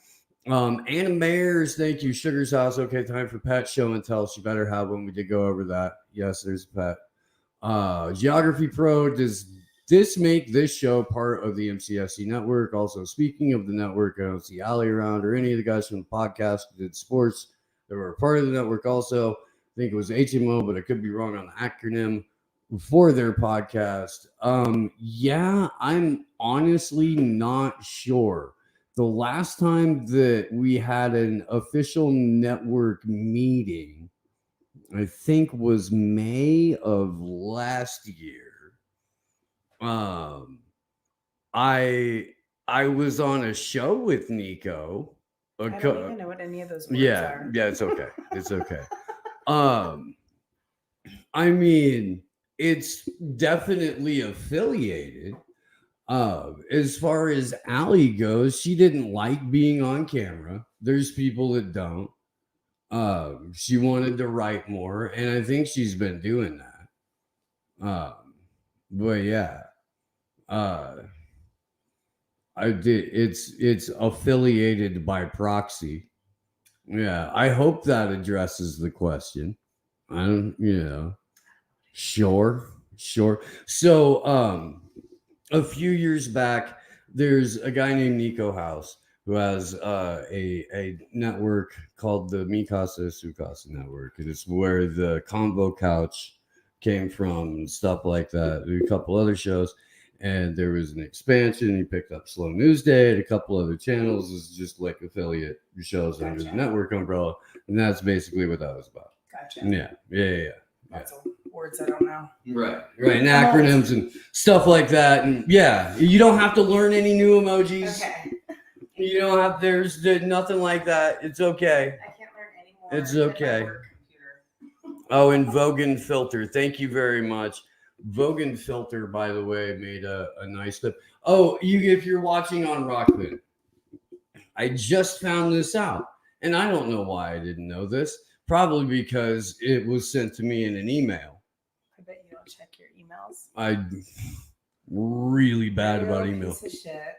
Anna Mayers, thank you. Sugar's House. Okay, time for pet show and tell. She better have one. We did go over that. Yes, there's a pet. Geography Pro, does this make this show part of the MCSC network? Also, speaking of the network, I don't see Ali around or any of the guys from the podcast who did sports that were a part of the network. Also, I think it was HMO, but I could be wrong on the acronym for their podcast. Yeah, I'm honestly not sure. The last time that we had an official network meeting, I think, was May of last year. I was on a show with Nico. I don't even know what any of those words are. Yeah, it's okay. It's okay. I mean, it's definitely affiliated. As far as Allie goes, she didn't like being on camera. There's people that don't. She wanted to write more, and I think she's been doing that. But yeah, I did. It's affiliated by proxy. Yeah, I hope that addresses the question. I don't, sure. So, a few years back, there's a guy named Nico House who has a network called the Mikasa Sukasa Network. It's where the Convo Couch came from and stuff like that. There were a couple other shows, and there was an expansion. He picked up Slow News Day and a couple other channels. It's just like affiliate shows under the network umbrella, and that's basically what that was about. Gotcha. Yeah. That's a words I don't know. Right, and acronyms and stuff like that. And yeah, you don't have to learn any new emojis. Okay. You don't have, there's nothing like that. It's okay. I can't learn any more. It's than my okay. work computer. Oh, and Vogan Filter. Thank you very much. Vogan Filter, by the way, made a nice clip. Oh, if you're watching on Rockman, I just found this out. And I don't know why I didn't know this. Probably because it was sent to me in an email. I bet you don't check your emails. I'm really bad about Real email. Piece of shit.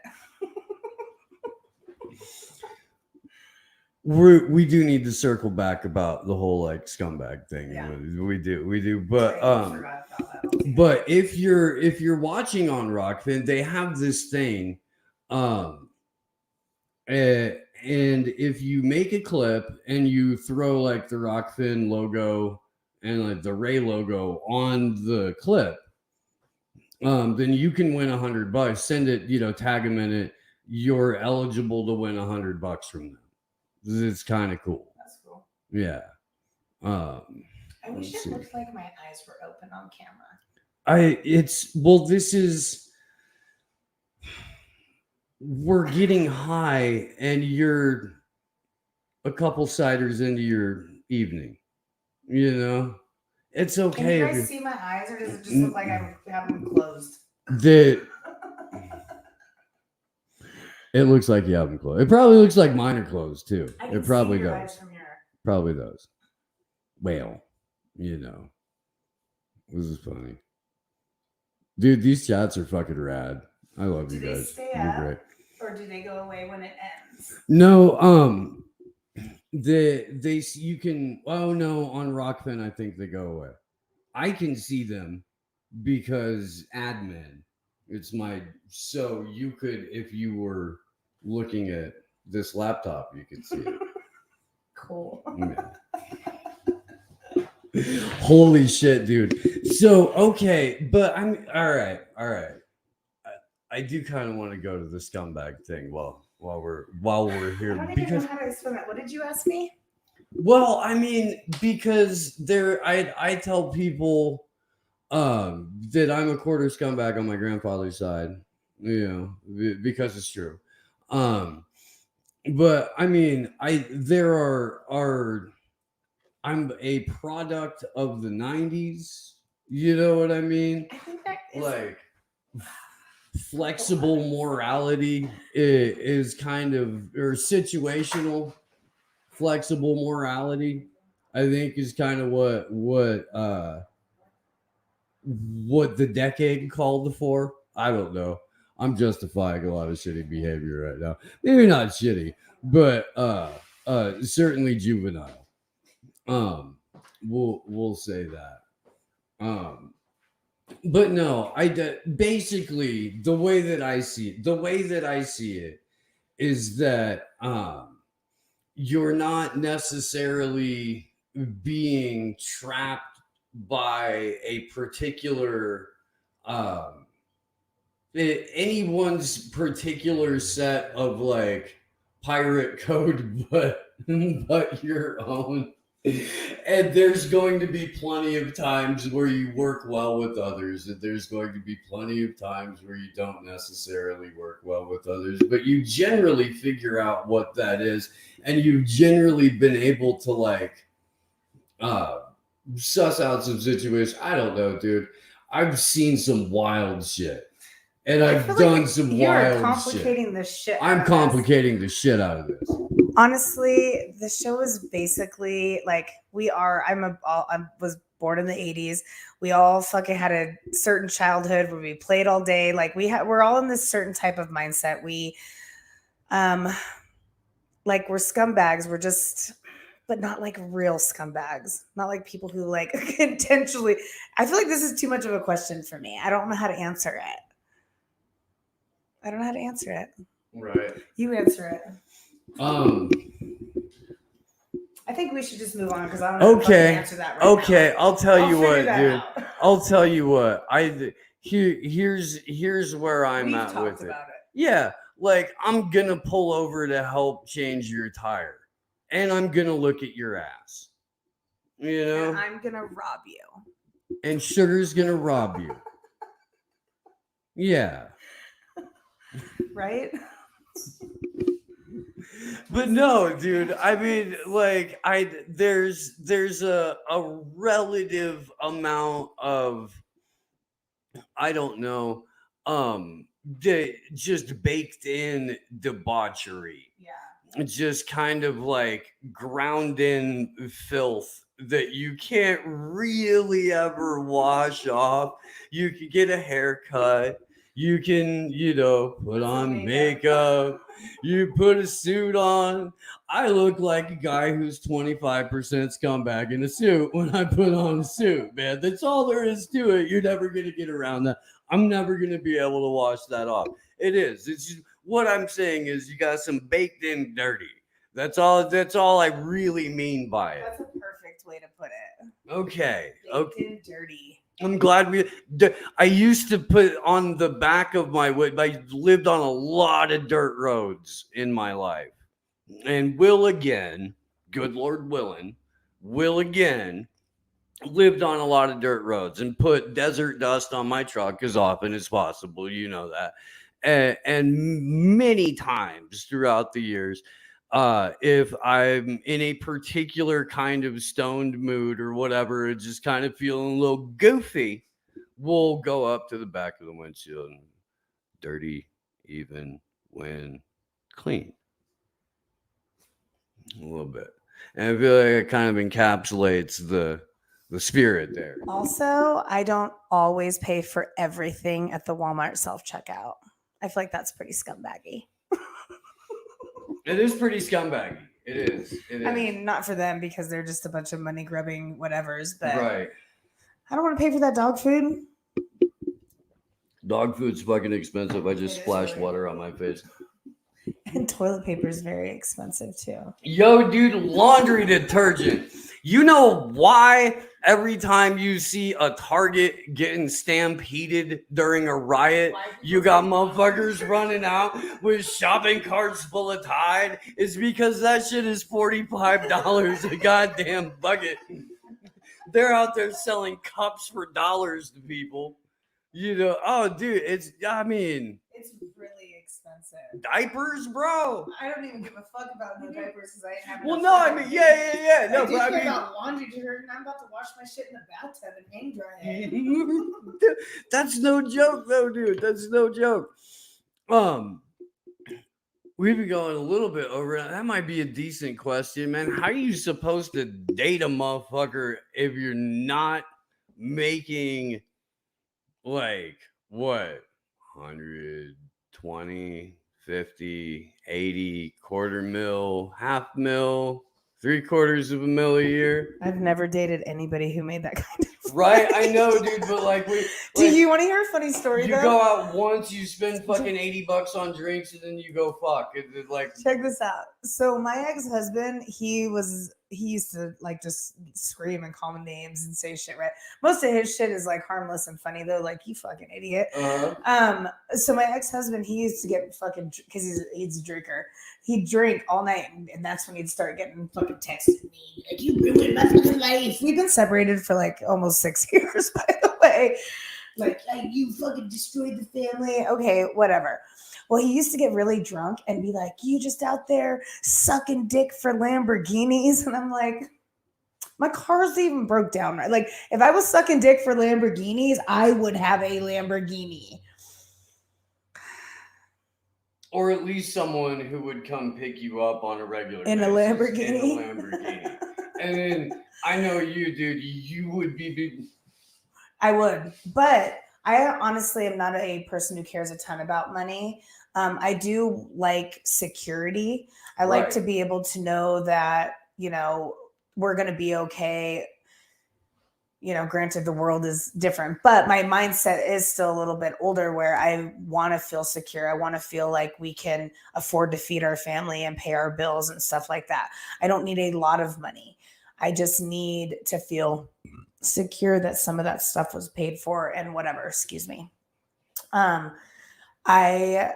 We do need to circle back about the whole like scumbag thing. Yeah. We do. But I forgot about that altogether. but if you're watching on Rockfin, they have this thing. And if you make a clip and you throw like the Rockfin logo and like the Ray logo on the clip, then you can win $100. Send it, tag them in it. You're eligible to win $100 from them. It's kind of cool. That's cool. Yeah. I wish let's it see. looked like my eyes were open on camera. This is, we're getting high and you're a couple ciders into your evening. It's Can okay you if guys you're see my eyes, or does it just look like I have them closed? It looks like you have them closed. It probably looks like mine are closed too. I can It probably see your does. eyes from here. Probably does. Well, this is funny. Dude, these chats are fucking rad. I love Do you they guys. stay You're up? great. Or do they go away when it ends? No, you can, oh no, on Rockfin I think they go away. I can see them because admin. So you could, if you were looking at this laptop, you could see it. Cool. Yeah. Holy shit, dude. So, okay, but I'm all right. I do kind of want to go to the scumbag thing while we're here I don't even because know how to explain that. What did you ask me? well, I mean, because I tell people that I'm a quarter scumbag on my grandfather's side, because it's true. But I mean, I'm a product of the 90s. You know what I mean? I think that is Like flexible morality is kind of, or situational flexible morality, I think is kind of what the decade called for. I don't know. I'm justifying a lot of shitty behavior right now. Maybe not shitty, but certainly juvenile. We'll say that. But no, basically the way that I see it is that you're not necessarily being trapped by a particular anyone's particular set of like pirate code, but your own. And there's going to be plenty of times where you work well with others, and there's going to be plenty of times where you don't necessarily work well with others, but you generally figure out what that is, and you've generally been able to like suss out some situations. I don't know, dude. I've seen some wild shit. And I've done some wild complicating the shit. I'm complicating the shit out of this. Honestly, the show is basically like I was born in the 80s. We all fucking had a certain childhood where we played all day. Like we're all in this certain type of mindset. We like we're scumbags. We're just, but not like real scumbags. Not like people who like intentionally. I feel like this is too much of a question for me. I don't know how to answer it. Right. You answer it. I think we should just move on because I don't know how to fucking answer that right now. I'll tell you what, figure dude. that out. I'll tell you what. Here's where I'm We've at talked with it. about it. Yeah, like I'm gonna pull over to help change your tire, and I'm gonna look at your ass. And I'm gonna rob you. and Sugar's gonna rob you. Yeah. Right? But no, dude. I mean, like, there's a relative amount of, I don't know, just baked in debauchery, Yeah. just kind of like ground in filth that you can't really ever wash off. You can get a haircut. You can, put on makeup. You put a suit on. I look like a guy who's 25% scumbag in a suit when I put on a suit, man. That's all there is to it. You're never going to get around that. I'm never going to be able to wash that off. It is. It's just, what I'm saying is you got some baked in dirty. That's all I really mean by it. That's a perfect way to put it. Okay. Baked in dirty. I'm glad I used to put on the back of my wood. I lived on a lot of dirt roads in my life, and will again, good Lord willing, will again, lived on a lot of dirt roads and put desert dust on my truck as often as possible. You know that. And many times throughout the years, if I'm in a particular kind of stoned mood or whatever, just kind of feeling a little goofy, we'll go up to the back of the windshield and dirty even when clean. A little bit. And I feel like it kind of encapsulates the spirit there. Also, I don't always pay for everything at the Walmart self-checkout. I feel like that's pretty scumbaggy. It is pretty scumbaggy. It is. I mean, not for them because they're just a bunch of money grubbing whatevers, but right. I don't want to pay for that dog food. Dog food's fucking expensive. I just It is splashed really water on my face. And toilet paper is very expensive too. Yo, dude, laundry detergent. You know why every time you see a Target getting stampeded during a riot, you got motherfuckers running out with shopping carts full of Tide? It's because that shit is $45 a goddamn bucket. They're out there selling cups for dollars to people. Oh, dude, it's really expensive. Diapers, bro. I don't even give a fuck about no diapers because I have. Well, no, I mean, yeah. No, but I mean, about laundry detergent. I'm about to wash my shit in the bathtub and hang dry it. That's no joke, though, dude. That's no joke. We've been going a little bit over. That might be a decent question, man. How are you supposed to date a motherfucker if you're not making like what 120, 50, 80, quarter mil, half mil, 3/4 of a mil a year? I've never dated anybody who made that kind of right. I know, dude, but like do you want to hear a funny story? You though? go out once, you spend fucking $80 on drinks, and then you go fuck. It's like, check this out. So my ex-husband, he used to like just scream and call me names and say shit, right? Most of his shit is like harmless and funny though, like you fucking idiot. So my ex-husband, he used to get fucking, because he's a drinker. He'd drink all night, and that's when he'd start getting fucking texting me like, you ruined my fucking life. We've been separated for like almost 6 years, by the way. Like you fucking destroyed the family. Okay, whatever. Well, he used to get really drunk and be like, you just out there sucking dick for Lamborghinis. And I'm like, my car's even broke down. Right? Like, if I was sucking dick for Lamborghinis, I would have a Lamborghini. or at least someone who would come pick you up on a regular In a basis Lamborghini. in a Lamborghini. And then I know you, dude, you would be. I would, but I honestly am not a person who cares a ton about money. I do like security. I like to be able to know that, we're going to be okay. Granted, the world is different, but my mindset is still a little bit older where I want to feel secure. I want to feel like we can afford to feed our family and pay our bills and stuff like that. I don't need a lot of money. I just need to feel secure that some of that stuff was paid for and whatever, excuse me. I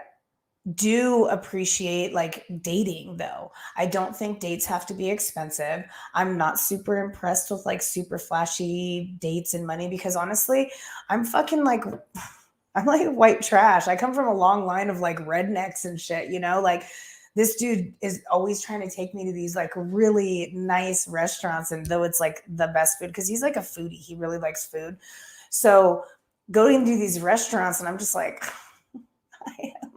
do appreciate like dating though. I don't think dates have to be expensive. I'm not super impressed with like super flashy dates and money because honestly, I'm fucking like I'm like white trash. I come from a long line of like rednecks and shit, you know? Like this dude is always trying to take me to these like really nice restaurants and though it's like the best food because he's like a foodie. He really likes food. So going to these restaurants and I'm just like I am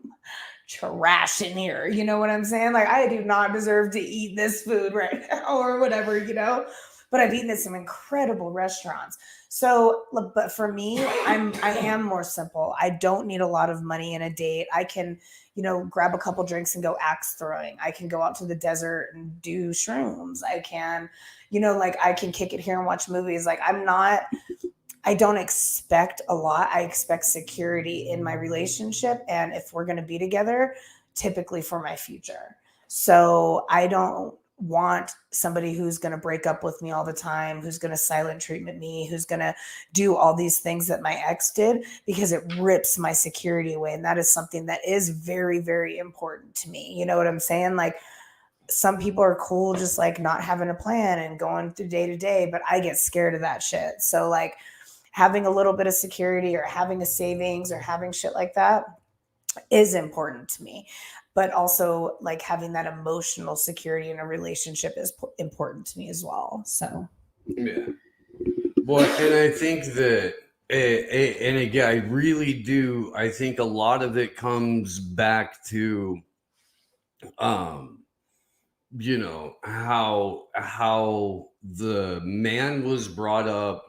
trash in here. You know what I'm saying? Like I do not deserve to eat this food right now or whatever, you know? But I've eaten at some incredible restaurants. So, but for me, I am more simple. I don't need a lot of money in a date. I can, you know, grab a couple drinks and go axe throwing. I can go out to the desert and do shrooms. I can, you know, like I can kick it here and watch movies. Like I don't expect a lot. I expect security in my relationship. And if we're going to be together, typically for my future. So I don't want somebody who's going to break up with me all the time, who's going to silent treatment me, who's going to do all these things that my ex did because it rips my security away. And that is something that is very, very important to me. You know what I'm saying? Like some people are cool just like not having a plan and going through day to day, but I get scared of that shit. So like having a little bit of security or having a savings or having shit like that is important to me. But also like having that emotional security in a relationship is important to me as well. So yeah. Well, and I think that, and again, I really do. I think a lot of it comes back to, you know, how the man was brought up,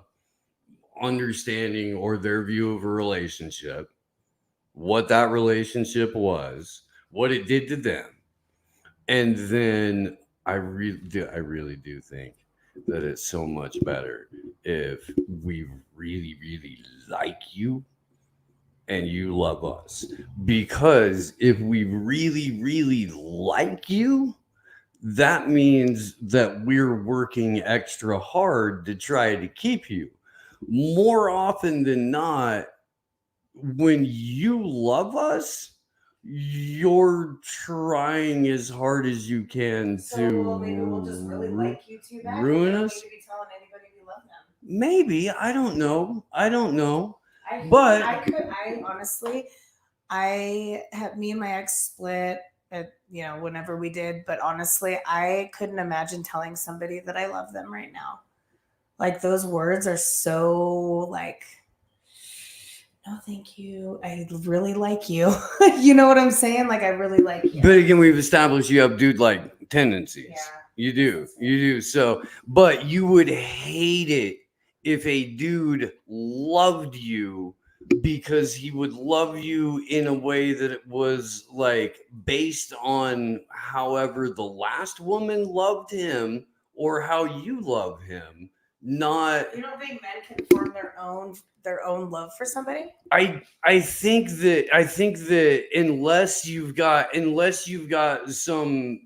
understanding or their view of a relationship, what that relationship was, what it did to them. And then I really do think that it's so much better if we really, really like you and you love us. Because if we really, really like you, that means that we're working extra hard to try to keep you. More often than not, when you love us, you're trying as hard as you can to maybe we'll just really like you too bad. ruin We don't us. need to be telling anybody we love them. Maybe, I don't know. Me and my ex split at, you know, whenever we did, but honestly, I couldn't imagine telling somebody that I love them right now. Like those words are so like, no, thank you. I really like you. You know what I'm saying? Like I really like you. But again, we've established you have dude-like tendencies. Yeah. You do. So, but you would hate it if a dude loved you because he would love you in a way that it was like based on however the last woman loved him or how you love him. Not, you don't think men can form their own love for somebody? I think that unless you've got some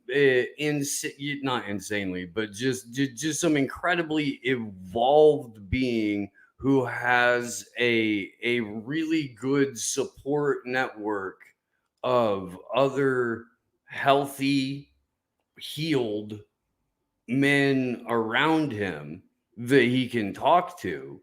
not insanely, but just some incredibly evolved being who has a really good support network of other healthy, healed men around him that he can talk to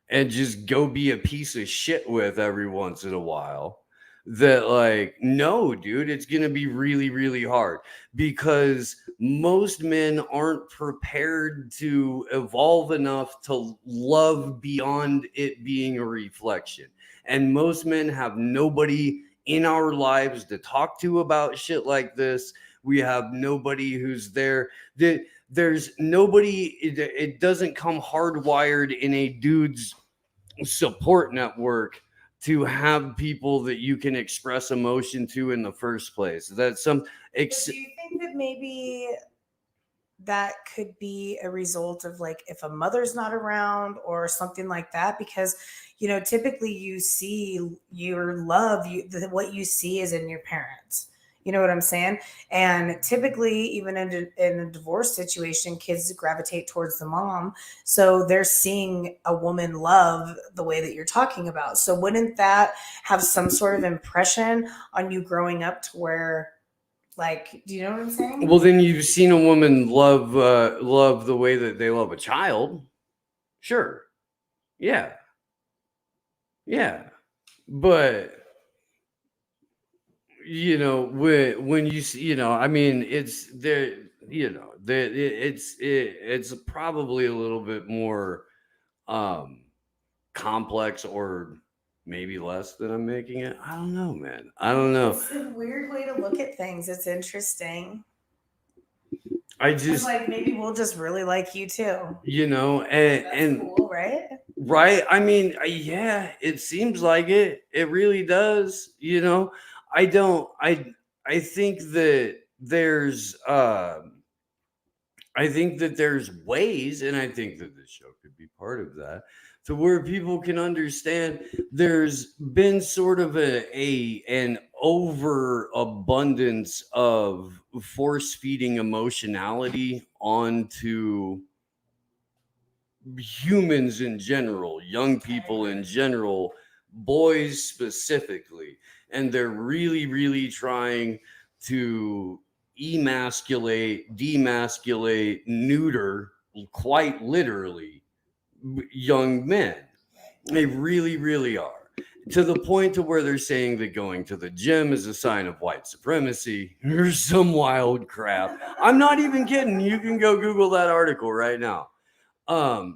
and just go be a piece of shit with every once in a while, that like, no, dude, it's going to be really, really hard because most men aren't prepared to evolve enough to love beyond it being a reflection. And most men have nobody in our lives to talk to about shit like this. We have nobody who's there. There's nobody, it doesn't come hardwired in a dude's support network to have people that you can express emotion to in the first place. That's some. Do you think that maybe that could be a result of like if a mother's not around or something like that? Because, you know, typically you see your love, what you see is in your parents. You know what I'm saying? And typically, even in a divorce situation, kids gravitate towards the mom. So they're seeing a woman love the way that you're talking about. So wouldn't that have some sort of impression on you growing up to where, like, do you know what I'm saying? Well, then you've seen a woman love the way that they love a child. Sure. Yeah. But you know, when you see, you know, I mean, it's there, you know, it's probably a little bit more complex, or maybe less than I'm making it. I don't know, man. I don't know. It's a weird way to look at things. It's interesting. I It's just, like maybe we'll just really like you too. you know, That's and cool, right? right. I mean, yeah, it seems like it. It really does. You know, I don't. I think that there's. I think that there's ways, and I think that this show could be part of that, to where people can understand. There's been sort of an overabundance of force feeding emotionality onto humans in general, young people in general, boys specifically, and they're really, really trying to emasculate, demasculate, neuter, quite literally, young men. They really, really are. To the point to where they're saying that going to the gym is a sign of white supremacy or some wild crap. I'm not even kidding. You can go Google that article right now. I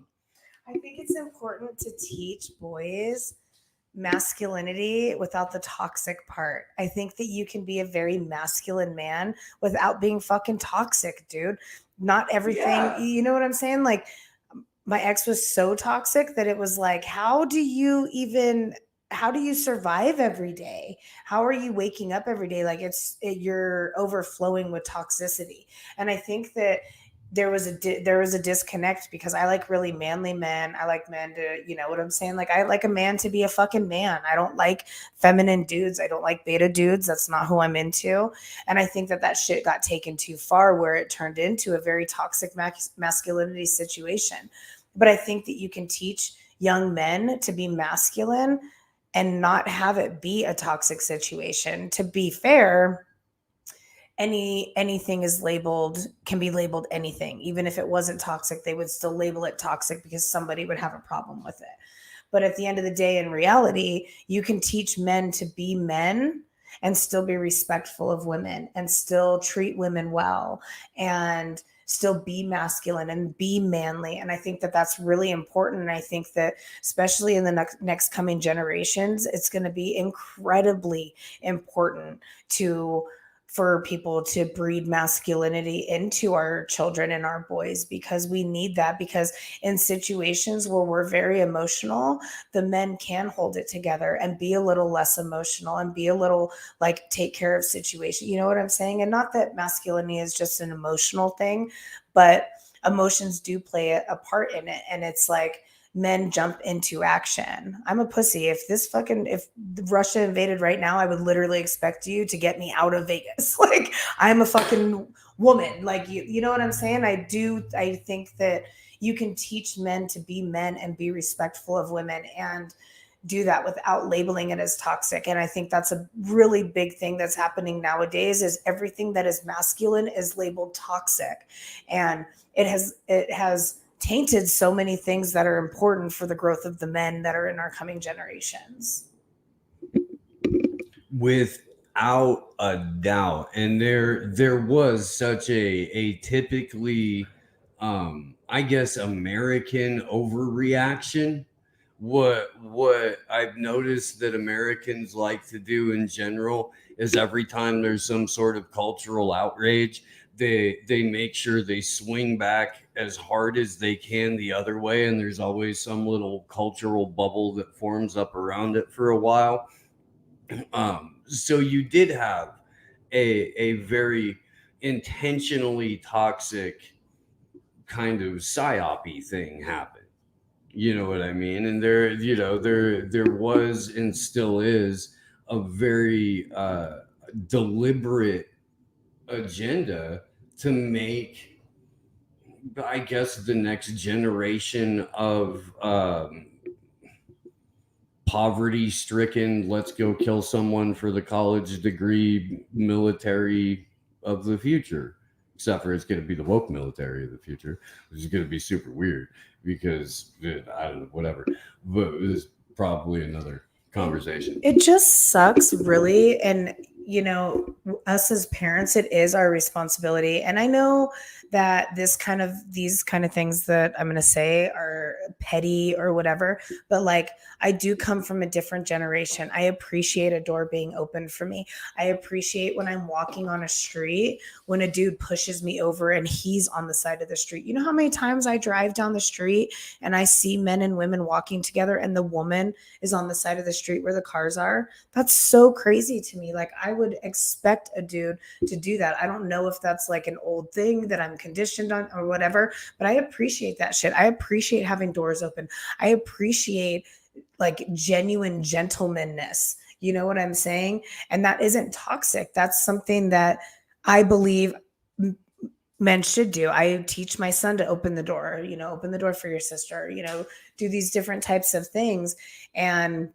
think it's important to teach boys masculinity without the toxic part. I think that you can be a very masculine man without being fucking toxic, dude. Not everything, you know what I'm saying? Like, my ex was so toxic that it was like, how do you survive every day? How are you waking up every day? Like, you're overflowing with toxicity. And I think that there was a disconnect, because I like really manly men. I like men to, you know what I'm saying? Like, I like a man to be a fucking man. I don't like feminine dudes. I don't like beta dudes. That's not who I'm into. And I think that shit got taken too far, where it turned into a very toxic masculinity situation. But I think that you can teach young men to be masculine and not have it be a toxic situation. To be fair, anything can be labeled anything. Even if it wasn't toxic, they would still label it toxic because somebody would have a problem with it. But at the end of the day, in reality, you can teach men to be men and still be respectful of women and still treat women well and still be masculine and be manly. And I think that that's really important. And I think that especially in the next coming generations, it's going to be incredibly important for people to breed masculinity into our children and our boys, because we need that. Because in situations where we're very emotional, the men can hold it together and be a little less emotional and be a little like take care of situation. You know what I'm saying? And not that masculinity is just an emotional thing, but emotions do play a part in it. And it's like, men jump into action. I'm a pussy. If Russia invaded right now, I would literally expect you to get me out of Vegas. Like, I'm a fucking woman. Like, you know what I'm saying? I think that you can teach men to be men and be respectful of women and do that without labeling it as toxic. And I think that's a really big thing that's happening nowadays, is everything that is masculine is labeled toxic. And it has tainted so many things that are important for the growth of the men that are in our coming generations. Without a doubt. And there was such a typically I guess American overreaction. What I've noticed that Americans like to do in general is every time there's some sort of cultural outrage, they make sure they swing back as hard as they can the other way, and there's always some little cultural bubble that forms up around it for a while. So you did have a very intentionally toxic kind of psyop-y thing happen. You know what I mean? And there was and still is a very deliberate agenda to make, I guess, the next generation of poverty stricken, let's go kill someone for the college degree military of the future. Except for it's going to be the woke military of the future, which is going to be super weird because I don't know, whatever. But it's probably another conversation. It just sucks, really. And, us as parents, it is our responsibility. And I know that these kind of things that I'm going to say are petty or whatever, but like, I do come from a different generation. I appreciate a door being opened for me. I appreciate when I'm walking on a street, when a dude pushes me over and he's on the side of the street. You know how many times I drive down the street and I see men and women walking together and the woman is on the side of the street where the cars are? That's so crazy to me. Like, I would expect a dude to do that. I don't know if that's like an old thing that I'm conditioned on or whatever, but I appreciate that shit. I appreciate having doors open. I appreciate like genuine gentlemanness. You know what I'm saying? And that isn't toxic. That's something that I believe men should do. I teach my son to open the door, open the door for your sister, do these different types of things. And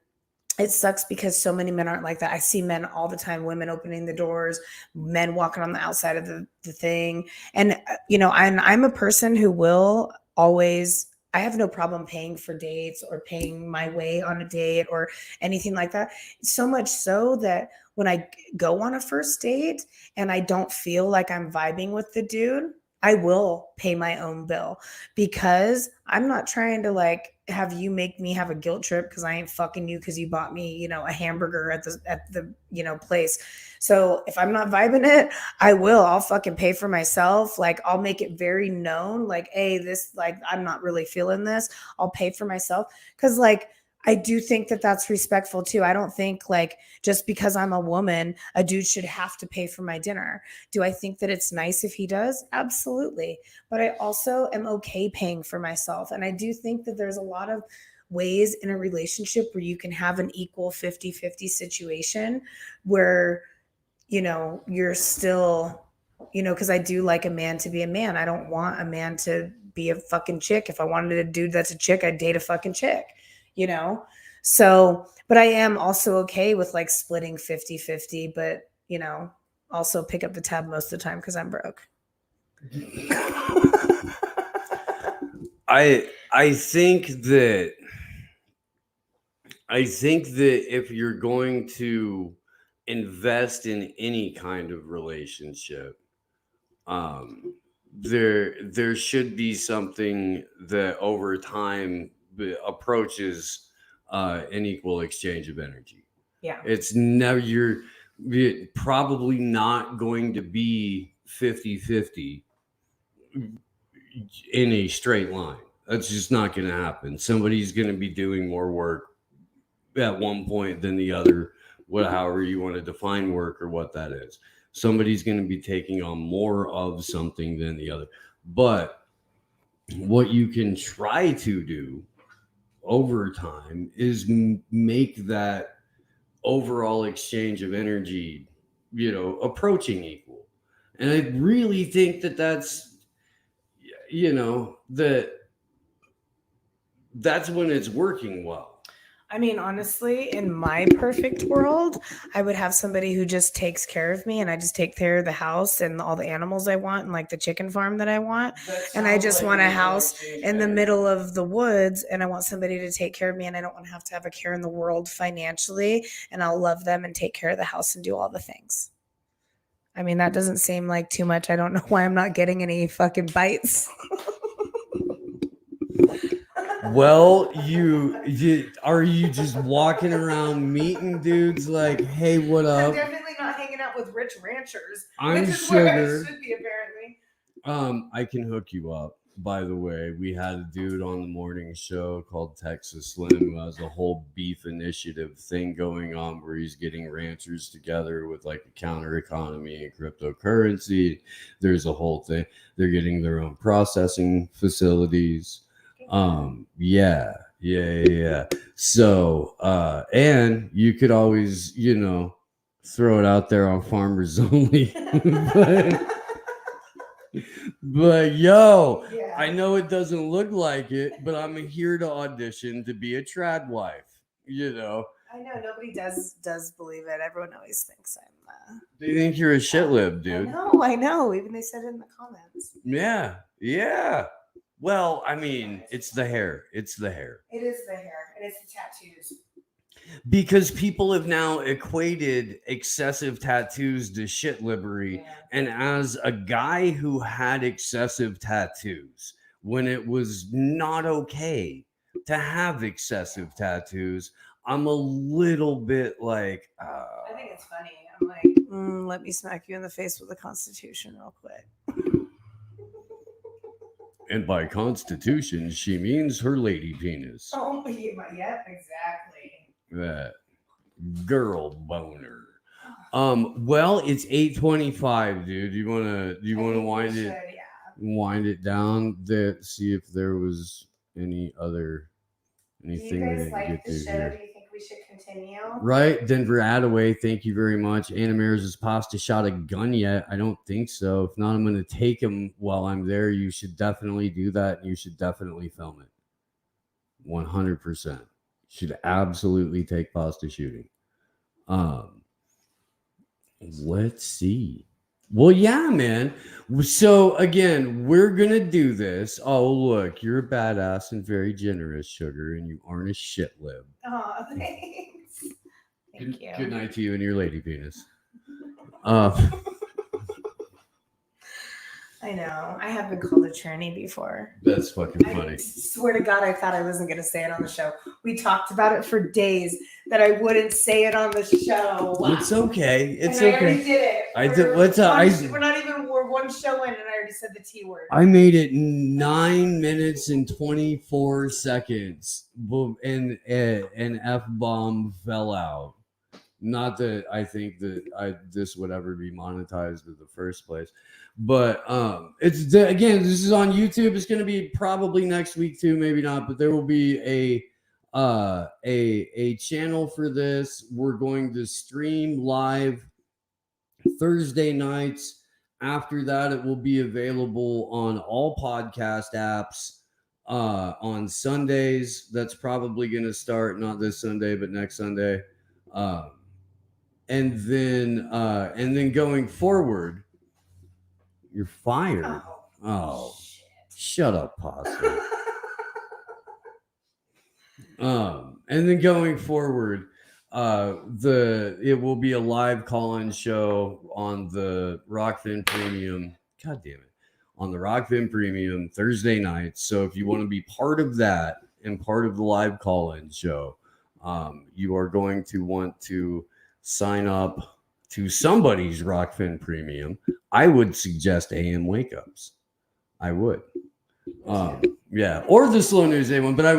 it sucks because so many men aren't like that. I see men all the time, women opening the doors, men walking on the outside of the thing. And, I'm a person who will always, I have no problem paying for dates or paying my way on a date or anything like that. So much so that when I go on a first date and I don't feel like I'm vibing with the dude, I will pay my own bill because I'm not trying to like have you make me have a guilt trip because I ain't fucking you because you bought me, a hamburger at the place. So if I'm not vibing it, I'll fucking pay for myself. Like, I'll make it very known, like, hey, this, like, I'm not really feeling this. I'll pay for myself. Cause like, I do think that that's respectful too. I don't think like just because I'm a woman, a dude should have to pay for my dinner. Do I think that it's nice if he does? Absolutely. But I also am okay paying for myself. And I do think that there's a lot of ways in a relationship where you can have an equal 50-50 situation where, you're still, because I do like a man to be a man. I don't want a man to be a fucking chick. If I wanted a dude that's a chick, I'd date a fucking chick. So, but I am also okay with like splitting 50-50, but also pick up the tab most of the time because I'm broke. I think that if you're going to invest in any kind of relationship, there should be something that over time approaches an equal exchange of energy. Yeah. It's never, you're probably not going to be 50-50 in a straight line. That's just not going to happen. Somebody's going to be doing more work at one point than the other, however you want to define work or what that is. Somebody's going to be taking on more of something than the other. But what you can try to do over time is make that overall exchange of energy, approaching equal. And I really think that that's when it's working well. I mean, honestly, in my perfect world, I would have somebody who just takes care of me and I just take care of the house and all the animals I want and like the chicken farm that I want. And I just want a house in the middle of the woods and I want somebody to take care of me and I don't want to have a care in the world financially and I'll love them and take care of the house and do all the things. I mean, that doesn't seem like too much. I don't know why I'm not getting any fucking bites. Well, are you just walking around meeting dudes like, hey, what up? I'm definitely not hanging out with rich ranchers. I'm which is where Sugar. I should be, apparently. I can hook you up. By the way, we had a dude on the morning show called Texas Slim who has a whole beef initiative thing going on where he's getting ranchers together with like a counter economy and cryptocurrency. There's a whole thing. They're getting their own processing facilities. Yeah. So, and you could always, Throw it out there on Farmers Only. but yo, Yeah. I know it doesn't look like it, but I'm here to audition to be a trad wife. You know, I know nobody does believe it. Everyone always thinks I'm. they think you're a shit lib, dude. I know. Even they said it in the comments. Yeah, yeah. Well, I mean, it's the hair. It's the hair. It is the hair and it's the tattoos. Because people have now equated excessive tattoos to shit libbery. Yeah. And as a guy who had excessive tattoos, when it was not okay to have excessive tattoos, I'm a little bit like, I think it's funny. I'm like, let me smack you in the face with the Constitution real quick. and by constitution, she means her lady penis. Oh, yeah, exactly. That girl boner. Well, it's 8:25, dude. You wanna wind it wind it down there, see if there was anything we didn't get to here. Do you think we should continue? Right, Denver Attaway, thank you very much. Anna Mears' pasta shot a gun yet? I don't think so. If not, I'm gonna take him while I'm there. You should definitely do that, and you should definitely film it. 100%. Should absolutely take pasta shooting. Let's see. Well, yeah, man. So again, we're gonna do this. Oh, look, you're a badass and very generous, Sugar, and you aren't a shit lib. Oh, thanks. Thank you. Good night to you and your lady penis. I know. I have been called a tranny before. That's fucking I funny. swear to God, I thought I wasn't going to say it on the show. We talked about it for days that I wouldn't say it on the show. It's okay. It's and I okay. already did it. I did. We're one show in, and I already said the T word. I made it 9 minutes and 24 seconds, boom, and an F-bomb fell out. Not that I think that this would ever be monetized in the first place, but again, this is on YouTube. It's going to be probably next week too, maybe not, but there will be a channel for this. We're going to stream live Thursday nights. After that, it will be available on all podcast apps on Sundays. That's probably going to start not this Sunday, but next Sunday. And then going forward, you're fired. Oh, shut up, Pasta. And then going forward, it will be a live call-in show on the Rockfin Premium. God damn it. On the Rockfin Premium Thursday nights. So if you want to be part of that and part of the live call-in show, you are going to want to sign up to somebody's Rockfin Premium. I would suggest AM Wake Ups. I would. Yeah, or the Slow News Day one, but I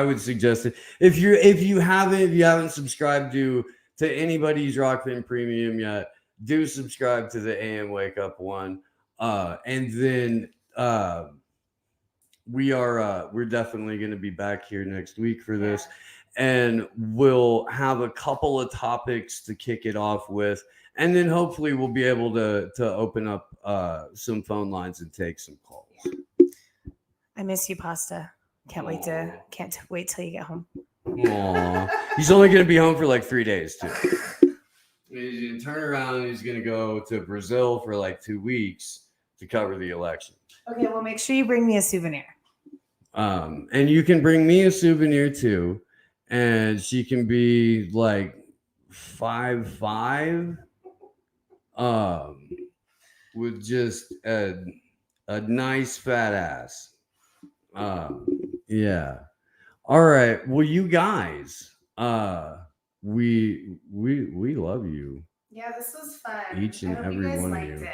would suggest it. If you haven't subscribed to anybody's Rockfin Premium yet, do subscribe to the AM Wake Up one. And then we're definitely going to be back here next week for this. And we'll have a couple of topics to kick it off with. And then hopefully we'll be able to open up some phone lines and take some calls. I miss you, Pasta. Can't wait till you get home. Aww. He's only going to be home for like 3 days, too. He's going to turn around. He's going to go to Brazil for like 2 weeks to cover the election. Okay, well, make sure you bring me a souvenir. And you can bring me a souvenir, too. And she can be like 5'5", with just a nice fat ass. Yeah. All right. Well, you guys, we love you. Yeah, this was fun. Each and every one of you. It.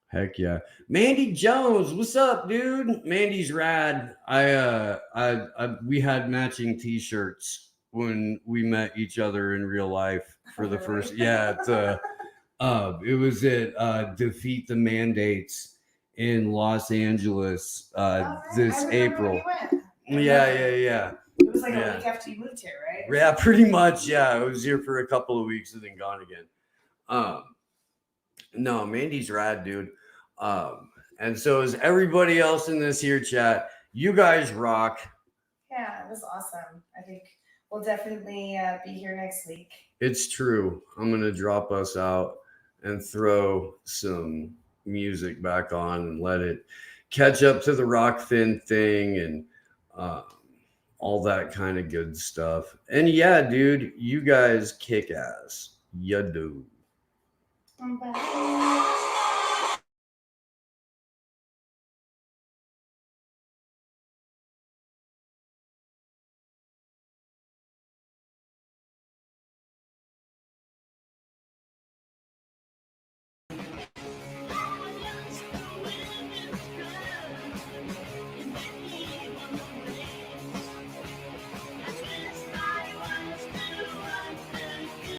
Heck yeah. Mandy Jones, what's up, dude? Mandy's rad. We had matching t-shirts when we met each other in real life for the first. Yeah, it was at Defeat the Mandates in Los Angeles this April. Yeah. It was like Yeah. a week after you moved here, right? Yeah, pretty much. Yeah, I was here for a couple of weeks and then gone again. No, Mandy's rad, dude. And so is everybody else in this here chat. You guys rock. Yeah, it was awesome. I think we'll definitely be here next week. It's true. I'm gonna drop us out and throw some music back on and let it catch up to the Rockfin thing and all that kind of good stuff. And yeah, dude, you guys kick ass. You do. I'm back.